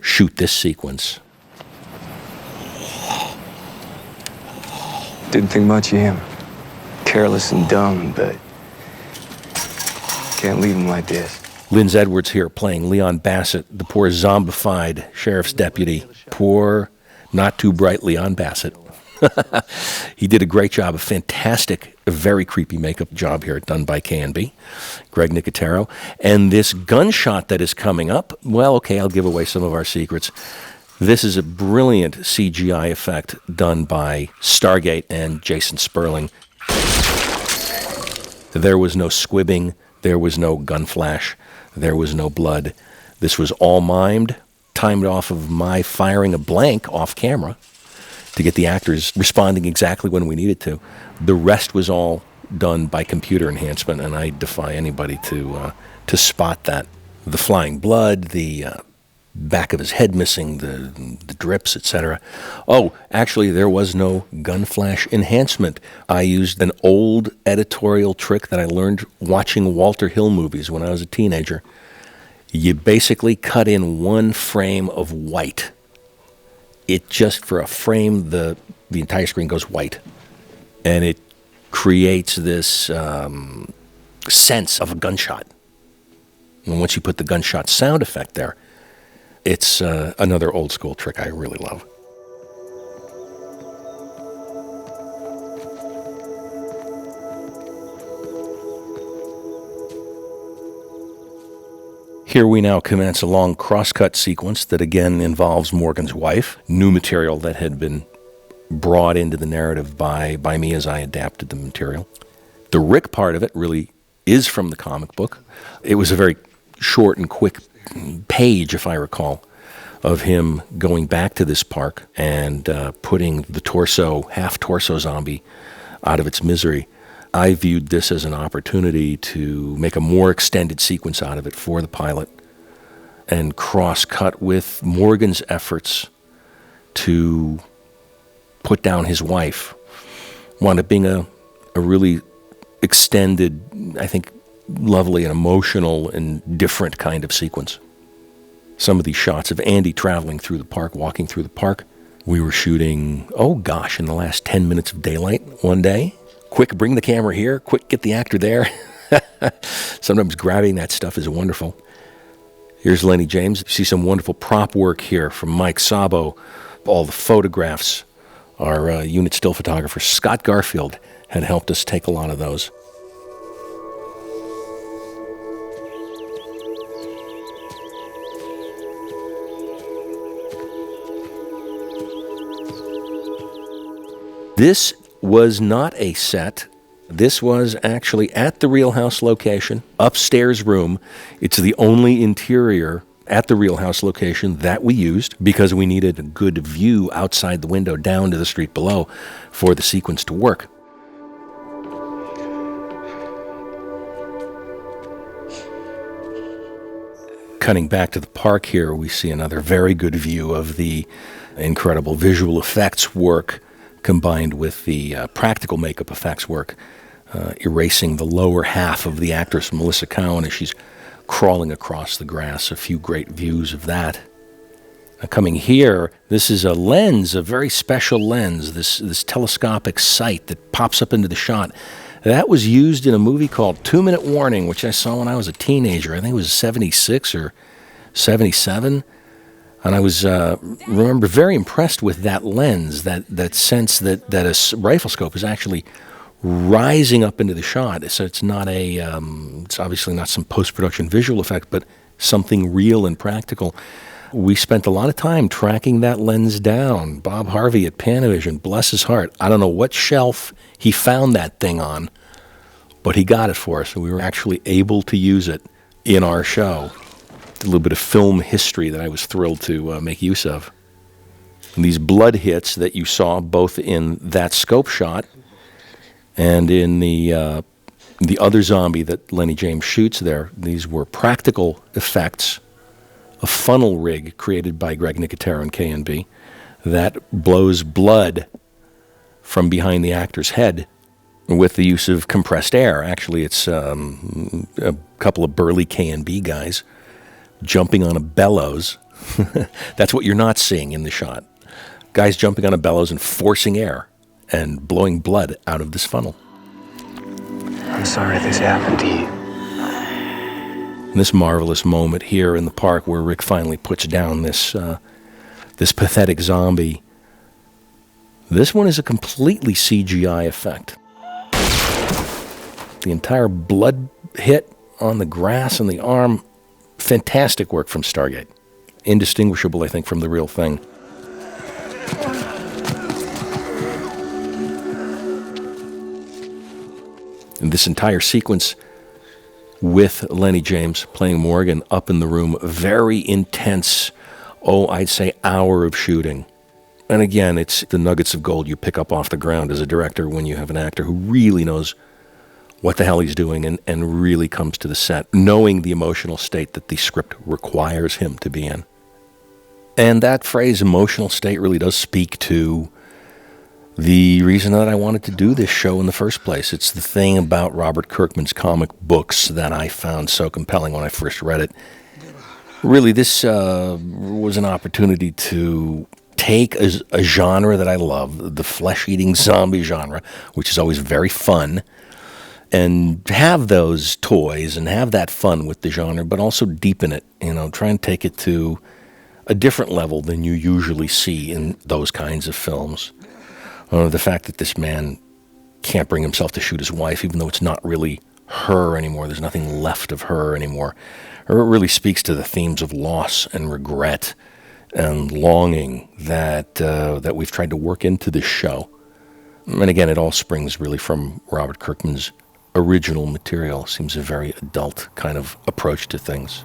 shoot this sequence. Didn't think much of him. Careless and dumb, but can't leave him like this. Linz Edwards here playing Leon Bassett, the poor zombified sheriff's deputy. Poor, not too bright Leon Bassett. He did a great job, a fantastic, very creepy makeup job here done by K&B, Greg Nicotero. And this gunshot that is coming up, well, okay, I'll give away some of our secrets. This is a brilliant CGI effect done by Stargate and Jason Sperling. There was no squibbing, there was no gun flash, there was no blood. This was all mimed, timed off of my firing a blank off camera to get the actors responding exactly when we needed to. The rest was all done by computer enhancement, and I defy anybody to spot that. The flying blood, the back of his head missing, the drips, etc. Oh, actually, there was no gun flash enhancement. I used an old editorial trick that I learned watching Walter Hill movies when I was a teenager. You basically cut in one frame of white. It just, for a frame, the entire screen goes white. And it creates this sense of a gunshot. And once you put the gunshot sound effect there, it's another old school trick I really love. Here we now commence a long cross-cut sequence that again involves Morgan's wife, new material that had been brought into the narrative by me as I adapted the material. The Rick part of it really is from the comic book. It was a very short and quick page, if I recall, of him going back to this park and putting the half-torso zombie out of its misery. I viewed this as an opportunity to make a more extended sequence out of it for the pilot and cross-cut with Morgan's efforts to put down his wife. Wound up being a really extended, I think, lovely and emotional and different kind of sequence. Some of these shots of Andy traveling through the park, walking through the park, we were shooting, in the last 10 minutes of daylight one day. Quick, bring the camera here. Quick, get the actor there. Sometimes grabbing that stuff is wonderful. Here's Lenny James. You see some wonderful prop work here from Mike Sabo. All the photographs. Our unit still photographer, Scott Garfield, had helped us take a lot of those. This was not a set. This was actually at the Real House location, upstairs room. It's the only interior at the Real House location that we used because we needed a good view outside the window down to the street below for the sequence to work. Cutting back to the park here, we see another very good view of the incredible visual effects work combined with the practical makeup effects work, erasing the lower half of the actress Melissa Cowan as she's crawling across the grass. A few great views of that. Now coming here, this is a lens, a very special lens, this telescopic sight that pops up into the shot. That was used in a movie called 2 Minute Warning, which I saw when I was a teenager. I think it was 76 or 77. And I was, remember, very impressed with that lens, that sense that a rifle scope is actually rising up into the shot. So it's not it's obviously not some post-production visual effect, but something real and practical. We spent a lot of time tracking that lens down. Bob Harvey at Panavision, bless his heart. I don't know what shelf he found that thing on, but he got it for us, and we were actually able to use it in our show. A little bit of film history that I was thrilled to make use of. And these blood hits that you saw both in that scope shot and in the other zombie that Lenny James shoots there, these were practical effects, a funnel rig created by Greg Nicotero and K&B that blows blood from behind the actor's head with the use of compressed air. Actually, it's a couple of burly K&B guys jumping on a bellows. That's what you're not seeing in the shot. Guys jumping on a bellows and forcing air and blowing blood out of this funnel. I'm sorry this happened to you. And this marvelous moment here in the park where Rick finally puts down this pathetic zombie. This one is a completely CGI effect. The entire blood hit on the grass and the arm, fantastic work from Stargate. Indistinguishable, I think, from the real thing. And this entire sequence with Lenny James playing Morgan up in the room, very intense, I'd say hour of shooting. And again, it's the nuggets of gold you pick up off the ground as a director when you have an actor who really knows what the hell he's doing and really comes to the set, knowing the emotional state that the script requires him to be in. And that phrase, emotional state, really does speak to the reason that I wanted to do this show in the first place. It's the thing about Robert Kirkman's comic books that I found so compelling when I first read it. Really, this was an opportunity to take a genre that I love, the flesh-eating zombie genre, which is always very fun, and have those toys and have that fun with the genre, but also deepen it, try and take it to a different level than you usually see in those kinds of films. The fact that this man can't bring himself to shoot his wife, even though it's not really her anymore, there's nothing left of her anymore. Or it really speaks to the themes of loss and regret and longing that we've tried to work into this show. And again, it all springs really from Robert Kirkman's original material. Seems a very adult kind of approach to things.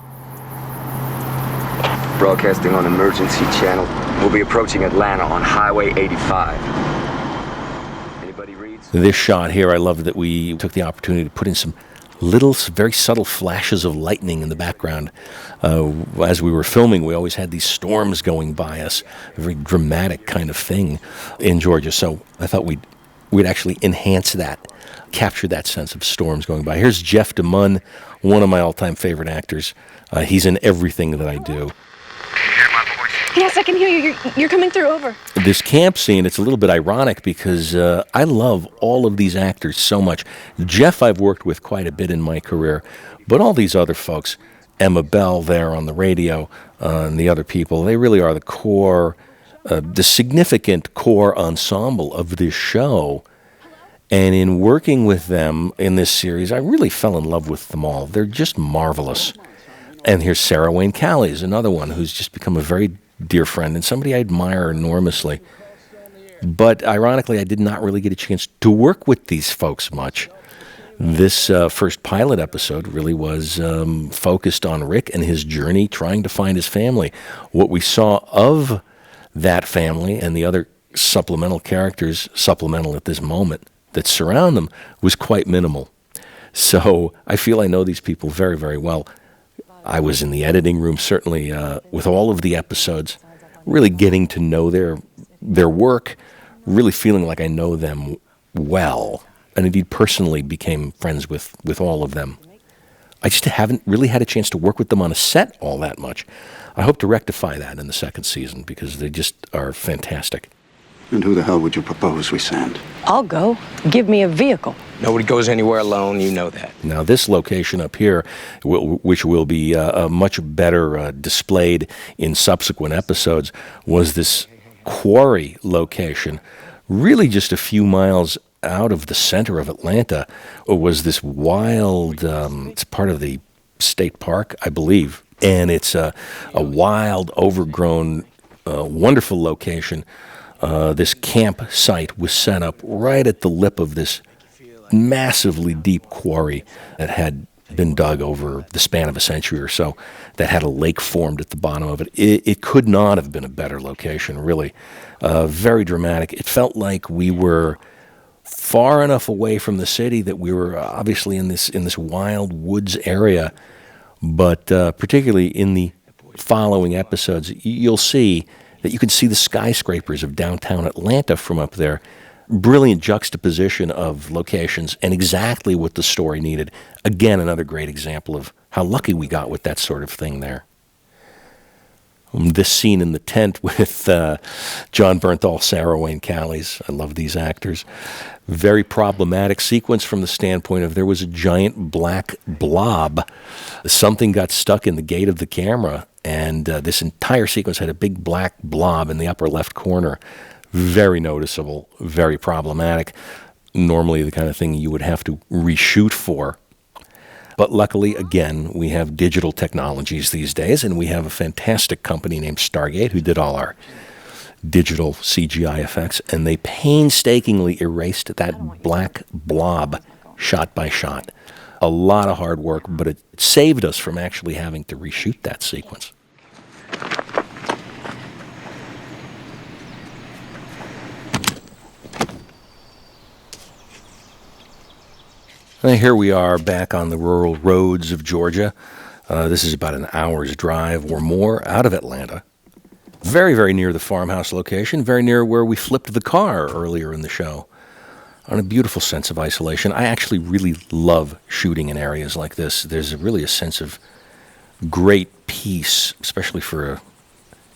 Broadcasting on emergency channel. We'll be approaching Atlanta on Highway 85. Anybody reads? This shot here, I love that we took the opportunity to put in some little, very subtle flashes of lightning in the background. As we were filming, we always had these storms going by us, a very dramatic kind of thing in Georgia. So I thought we'd actually enhance that, capture that sense of storms going by. Here's Jeff DeMunn, one of my all-time favorite actors. He's in everything that I do. Yes, I can hear you. You're coming through. Over. This camp scene, it's a little bit ironic because I love all of these actors so much. Jeff I've worked with quite a bit in my career, but all these other folks, Emma Bell there on the radio, and the other people, they really are the core, the significant core ensemble of this show. And in working with them in this series, I really fell in love with them all. They're just marvelous. And here's Sarah Wayne Callies, another one who's just become a very dear friend and somebody I admire enormously. But ironically, I did not really get a chance to work with these folks much. This first pilot episode really was focused on Rick and his journey trying to find his family. What we saw of that family and the other supplemental characters, supplemental at this moment, that surround them was quite minimal. So I feel I know these people very, very well. I was in the editing room, certainly, with all of the episodes, really getting to know their work, really feeling like I know them well, and indeed personally became friends with all of them. I just haven't really had a chance to work with them on a set all that much. I hope to rectify that in the second season because they just are fantastic. And who the hell would you propose we send? I'll go. Give me a vehicle. Nobody goes anywhere alone, you know that. Now, this location up here, which will be much better displayed in subsequent episodes, was this quarry location, really just a few miles out of the center of Atlanta. It was this wild, it's part of the state park, I believe, and it's a wild, overgrown, wonderful location. This campsite was set up right at the lip of this massively deep quarry that had been dug over the span of a century or so, that had a lake formed at the bottom of it. It could not have been a better location, really. Very dramatic. It felt like we were far enough away from the city that we were obviously in this wild woods area, but particularly in the following episodes, you'll see that you can see the skyscrapers of downtown Atlanta from up there. Brilliant juxtaposition of locations and exactly what the story needed. Again, another great example of how lucky we got with that sort of thing there. This scene in the tent with John Bernthal, Sarah Wayne Callies. I love these actors. Very problematic sequence from the standpoint of there was a giant black blob. Something got stuck in the gate of the camera, and this entire sequence had a big black blob in the upper left corner. Very noticeable, very problematic. Normally the kind of thing you would have to reshoot for. But luckily, again, we have digital technologies these days, and we have a fantastic company named Stargate who did all our digital CGI effects, and they painstakingly erased that black blob shot by shot. A lot of hard work, but it saved us from actually having to reshoot that sequence. And here we are back on the rural roads of Georgia. This is about an hour's drive or more out of Atlanta. Very, very near the farmhouse location, very near where we flipped the car earlier in the show. On a beautiful sense of isolation. I actually really love shooting in areas like this. There's really a sense of great peace, especially for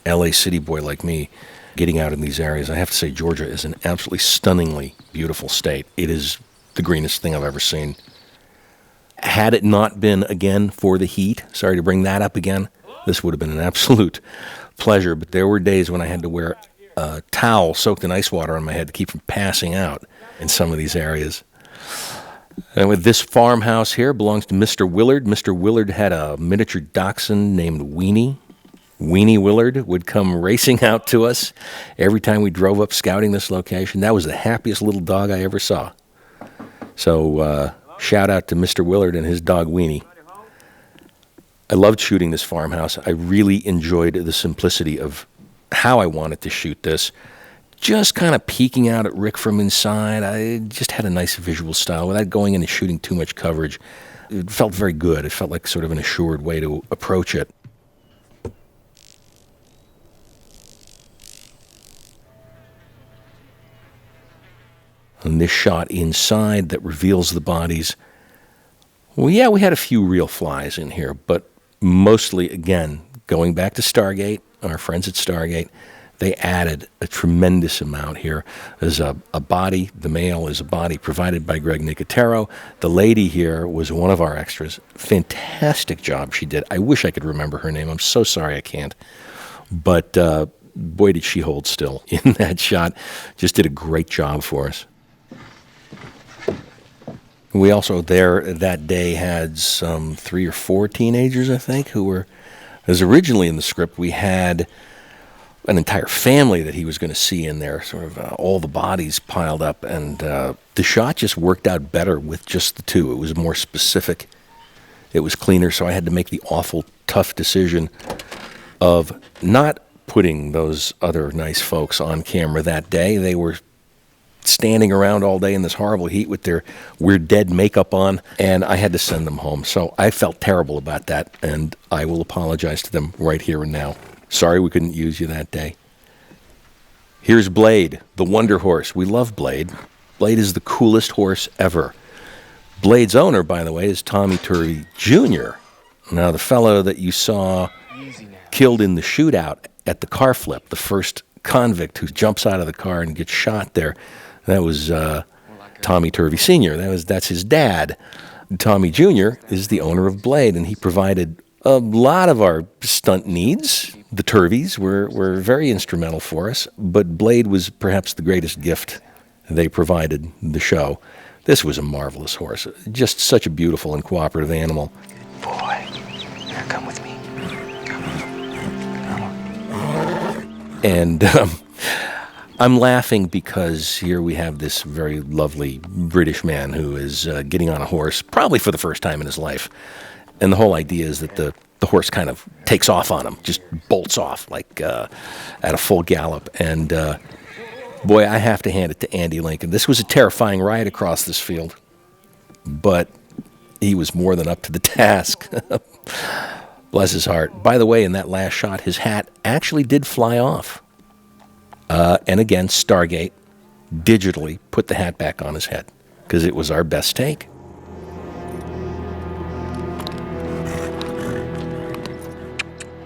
a LA city boy like me, getting out in these areas. I have to say Georgia is an absolutely stunningly beautiful state. It is the greenest thing I've ever seen. Had it not been, again, for the heat, sorry to bring that up again, this would have been an absolute pleasure, but there were days when I had to wear a towel soaked in ice water on my head to keep from passing out in some of these areas. And with this farmhouse here belongs to Mr. Willard. Mr. Willard had a miniature dachshund named Weenie. Weenie Willard would come racing out to us every time we drove up scouting this location. That was the happiest little dog I ever saw. So Shout out to Mr. Willard and his dog Weenie. I loved shooting this farmhouse. I really enjoyed the simplicity of how I wanted to shoot this. Just kind of peeking out at Rick from inside. I just had a nice visual style without going in and shooting too much coverage. It felt very good. It felt like sort of an assured way to approach it. And this shot inside that reveals the bodies. Well, yeah, we had a few real flies in here, but mostly, again, going back to Stargate, our friends at Stargate, they added a tremendous amount here. There's a body, the male is a body provided by Greg Nicotero. The lady here was one of our extras. Fantastic job she did. I wish I could remember her name. I'm so sorry I can't. But boy, did she hold still in that shot. Just did a great job for us. We also there that day had some 3 or 4 teenagers, I think, who were, as originally in the script, we had an entire family that he was going to see in there, sort of all the bodies piled up, and the shot just worked out better with just the 2. It was more specific. It was cleaner, so I had to make the awful tough decision of not putting those other nice folks on camera that day. They were standing around all day in this horrible heat with their We're Dead makeup on, and I had to send them home. So I felt terrible about that, and I will apologize to them right here and now. Sorry we couldn't use you that day. Here's Blade, the Wonder Horse. We love Blade. Blade is the coolest horse ever. Blade's owner, by the way, is Tommy Turvey Jr. Now, the fellow that you saw killed in the shootout at the car flip, the first convict who jumps out of the car and gets shot there, that was Tommy Turvey Sr. That's his dad. Tommy Jr. is the owner of Blade, and he provided a lot of our stunt needs. The Turveys were very instrumental for us, but Blade was perhaps the greatest gift they provided the show. This was a marvelous horse, just such a beautiful and cooperative animal. Boy, now come with me. Come on. And I'm laughing because here we have this very lovely British man who is getting on a horse, probably for the first time in his life. And the whole idea is that the horse kind of takes off on him, just bolts off like at a full gallop. And boy, I have to hand it to Andy Lincoln. This was a terrifying ride across this field, but he was more than up to the task. Bless his heart. By the way, in that last shot, his hat actually did fly off. And again, Stargate digitally put the hat back on his head because it was our best take.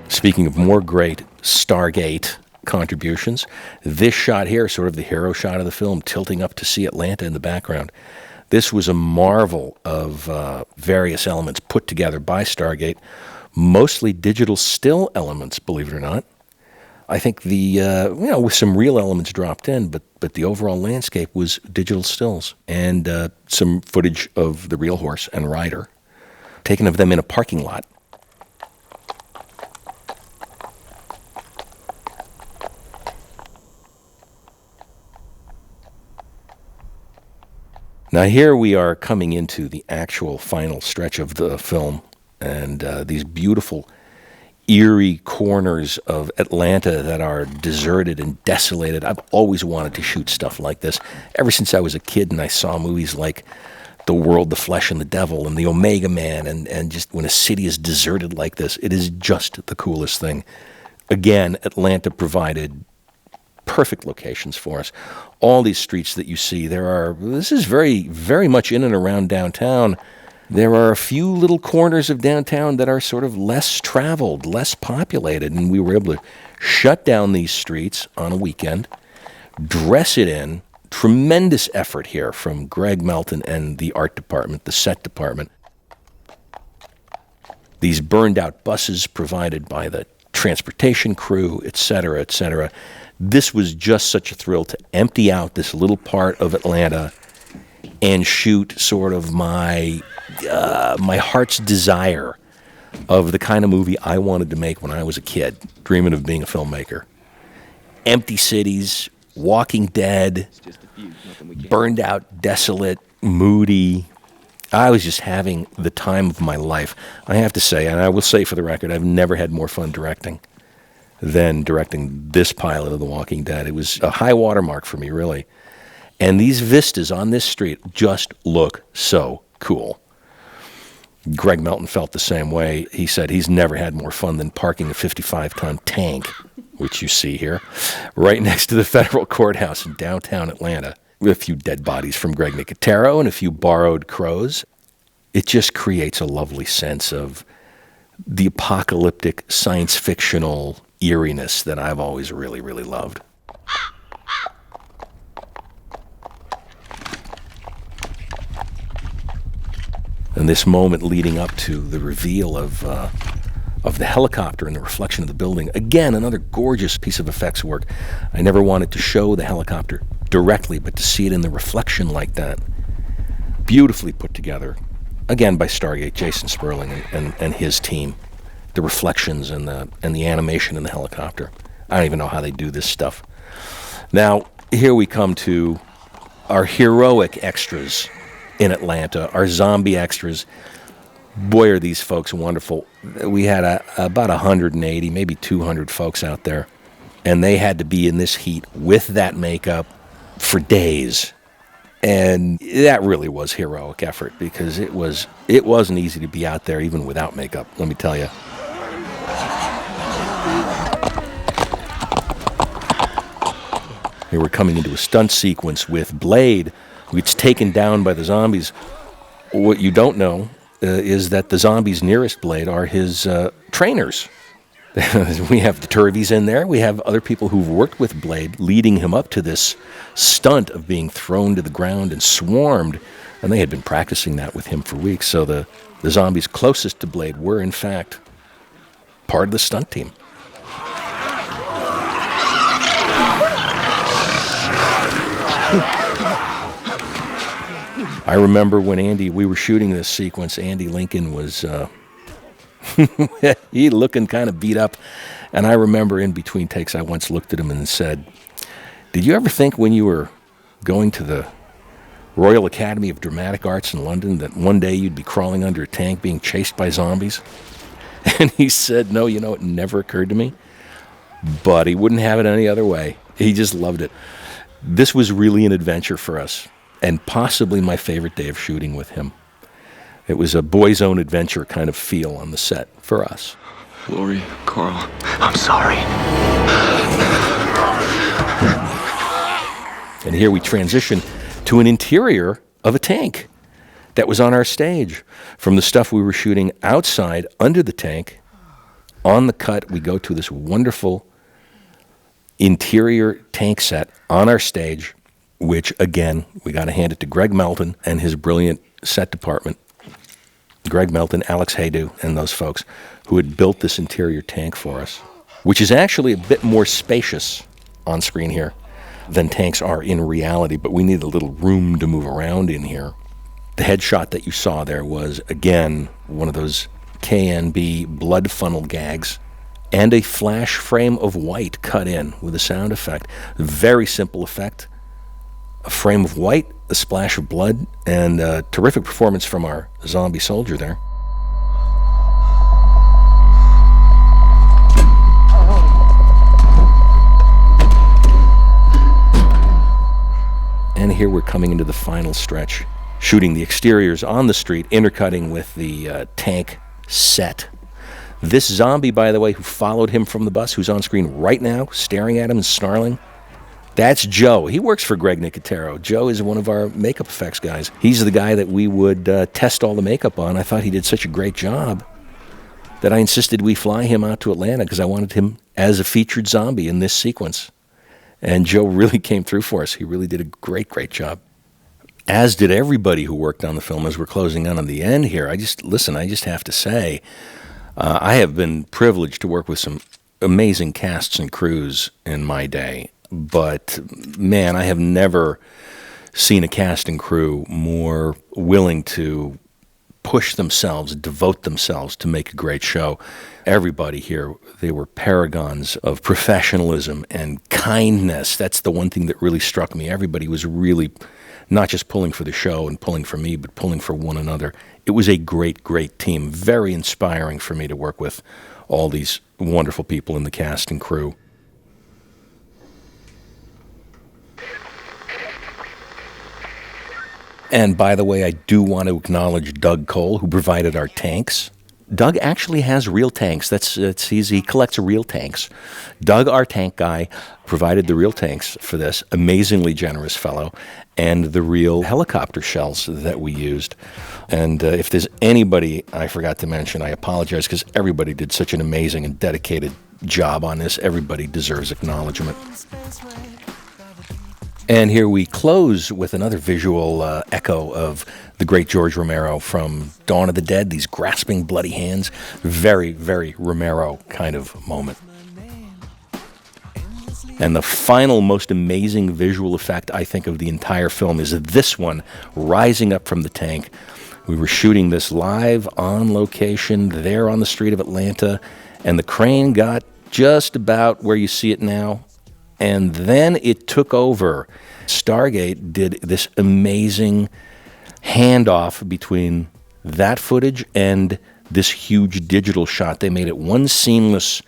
Speaking of more great Stargate contributions, this shot here, sort of the hero shot of the film, tilting up to see Atlanta in the background. This was a marvel of various elements put together by Stargate, mostly digital still elements, believe it or not. I think with some real elements dropped in, but the overall landscape was digital stills and some footage of the real horse and rider, taken of them in a parking lot. Now here we are coming into the actual final stretch of the film, and these beautiful, eerie corners of Atlanta that are deserted and desolated. I've always wanted to shoot stuff like this ever since I was a kid, and I saw movies like The World, The Flesh, and the Devil, and The Omega Man, and just when a city is deserted like this, it is just the coolest thing. Again, Atlanta provided perfect locations for us. All these streets that you see, this is very, very much in and around downtown. There are a few little corners of downtown that are sort of less traveled, less populated, and we were able to shut down these streets on a weekend, dress it in. Tremendous effort here from Greg Melton and the art department, the set department. These burned out buses provided by the transportation crew, et cetera, et cetera. This was just such a thrill to empty out this little part of Atlanta and shoot sort of my heart's desire of the kind of movie I wanted to make when I was a kid, dreaming of being a filmmaker. Empty cities, Walking Dead, burned out, desolate, moody, I was just having the time of my life. I have to say, and I will say for the record, I've never had more fun directing than directing this pilot of The Walking Dead. It was a high watermark for me, really. And these vistas on this street just look so cool. Greg Melton felt the same way. He said he's never had more fun than parking a 55-ton tank, which you see here, right next to the federal courthouse in downtown Atlanta, with a few dead bodies from Greg Nicotero and a few borrowed crows. It just creates a lovely sense of the apocalyptic, science-fictional eeriness that I've always really, really loved. And this moment leading up to the reveal of the helicopter and the reflection of the building. Again, another gorgeous piece of effects work. I never wanted to show the helicopter directly, but to see it in the reflection like that. Beautifully put together. Again, by Stargate, Jason Sperling and his team. The reflections and the animation in the helicopter. I don't even know how they do this stuff. Now, here we come to our heroic extras in Atlanta, our zombie extras. Boy, are these folks wonderful. We had about 180, maybe 200 folks out there, and they had to be in this heat with that makeup for days. And that really was heroic effort, because it wasn't easy to be out there even without makeup, let me tell you. Here we're coming into a stunt sequence with Blade, who gets taken down by the zombies. What you don't know is that the zombies nearest Blade are his trainers. We have the Turveys in there. We have other people who've worked with Blade leading him up to this stunt of being thrown to the ground and swarmed. And they had been practicing that with him for weeks. So the zombies closest to Blade were, in fact, part of the stunt team. I remember when we were shooting this sequence, Andy Lincoln was, he looking kind of beat up. And I remember in between takes, I once looked at him and said, did you ever think when you were going to the Royal Academy of Dramatic Arts in London that one day you'd be crawling under a tank being chased by zombies? And he said, no, it never occurred to me. But he wouldn't have it any other way. He just loved it. This was really an adventure for us, and possibly my favorite day of shooting with him. It was a boy's own adventure kind of feel on the set for us. Laurie, Carl, I'm sorry. And here we transition to an interior of a tank that was on our stage. From the stuff we were shooting outside under the tank, on the cut, we go to this wonderful interior tank set on our stage, which, again, we got to hand it to Greg Melton and his brilliant set department. Greg Melton, Alex Haydu, and those folks who had built this interior tank for us, which is actually a bit more spacious on screen here than tanks are in reality, but we need a little room to move around in here. The headshot that you saw there was, again, one of those KNB blood funnel gags, and a flash frame of white cut in with a sound effect. Very simple effect. A frame of white, a splash of blood, and a terrific performance from our zombie soldier there. And here we're coming into the final stretch, shooting the exteriors on the street, intercutting with the tank set. This zombie, by the way, who followed him from the bus, who's on screen right now, staring at him and snarling, that's Joe. He works for Greg Nicotero. Joe is one of our makeup effects guys. He's the guy that we would test all the makeup on. I thought he did such a great job that I insisted we fly him out to Atlanta because I wanted him as a featured zombie in this sequence. And Joe really came through for us. He really did a great, great job. As did everybody who worked on the film. As we're closing on the end here, I just have to say, I have been privileged to work with some amazing casts and crews in my day. But, man, I have never seen a cast and crew more willing to push themselves, devote themselves to make a great show. Everybody here, they were paragons of professionalism and kindness. That's the one thing that really struck me. Everybody was really not just pulling for the show and pulling for me, but pulling for one another. It was a great, great team. Very inspiring for me to work with all these wonderful people in the cast and crew. And by the way, I do want to acknowledge Doug Cole, who provided our tanks. Doug actually has real tanks. He collects real tanks. Doug, our tank guy, provided the real tanks for this. Amazingly generous fellow. And the real helicopter shells that we used. And if there's anybody I forgot to mention, I apologize, because everybody did such an amazing and dedicated job on this. Everybody deserves acknowledgement. And here we close with another visual echo of the great George Romero from Dawn of the Dead, these grasping bloody hands. Very, very Romero kind of moment. And the final, most amazing visual effect, I think, of the entire film is this one, rising up from the tank. We were shooting this live on location there on the street of Atlanta, and the crane got just about where you see it now. And then it took over. Stargate did this amazing handoff between that footage and this huge digital shot. They made it one seamless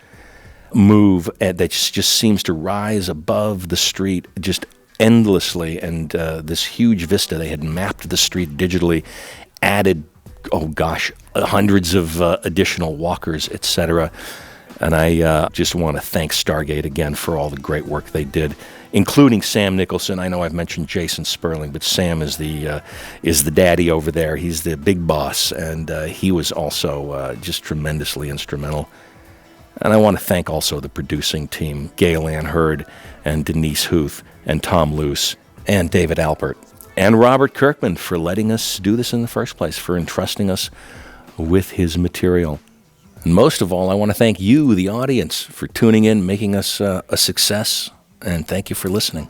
move that just seems to rise above the street just endlessly. And this huge vista, they had mapped the street digitally, added, hundreds of additional walkers, etc. And I just want to thank Stargate again for all the great work they did, including Sam Nicholson. I know I've mentioned Jason Sperling, but Sam is the daddy over there. He's the big boss, and he was also just tremendously instrumental. And I want to thank also the producing team, Gail Ann Hurd and Denise Huth and Tom Luce and David Alpert and Robert Kirkman for letting us do this in the first place, for entrusting us with his material. And most of all, I want to thank you, the audience, for tuning in, making us a success, and thank you for listening.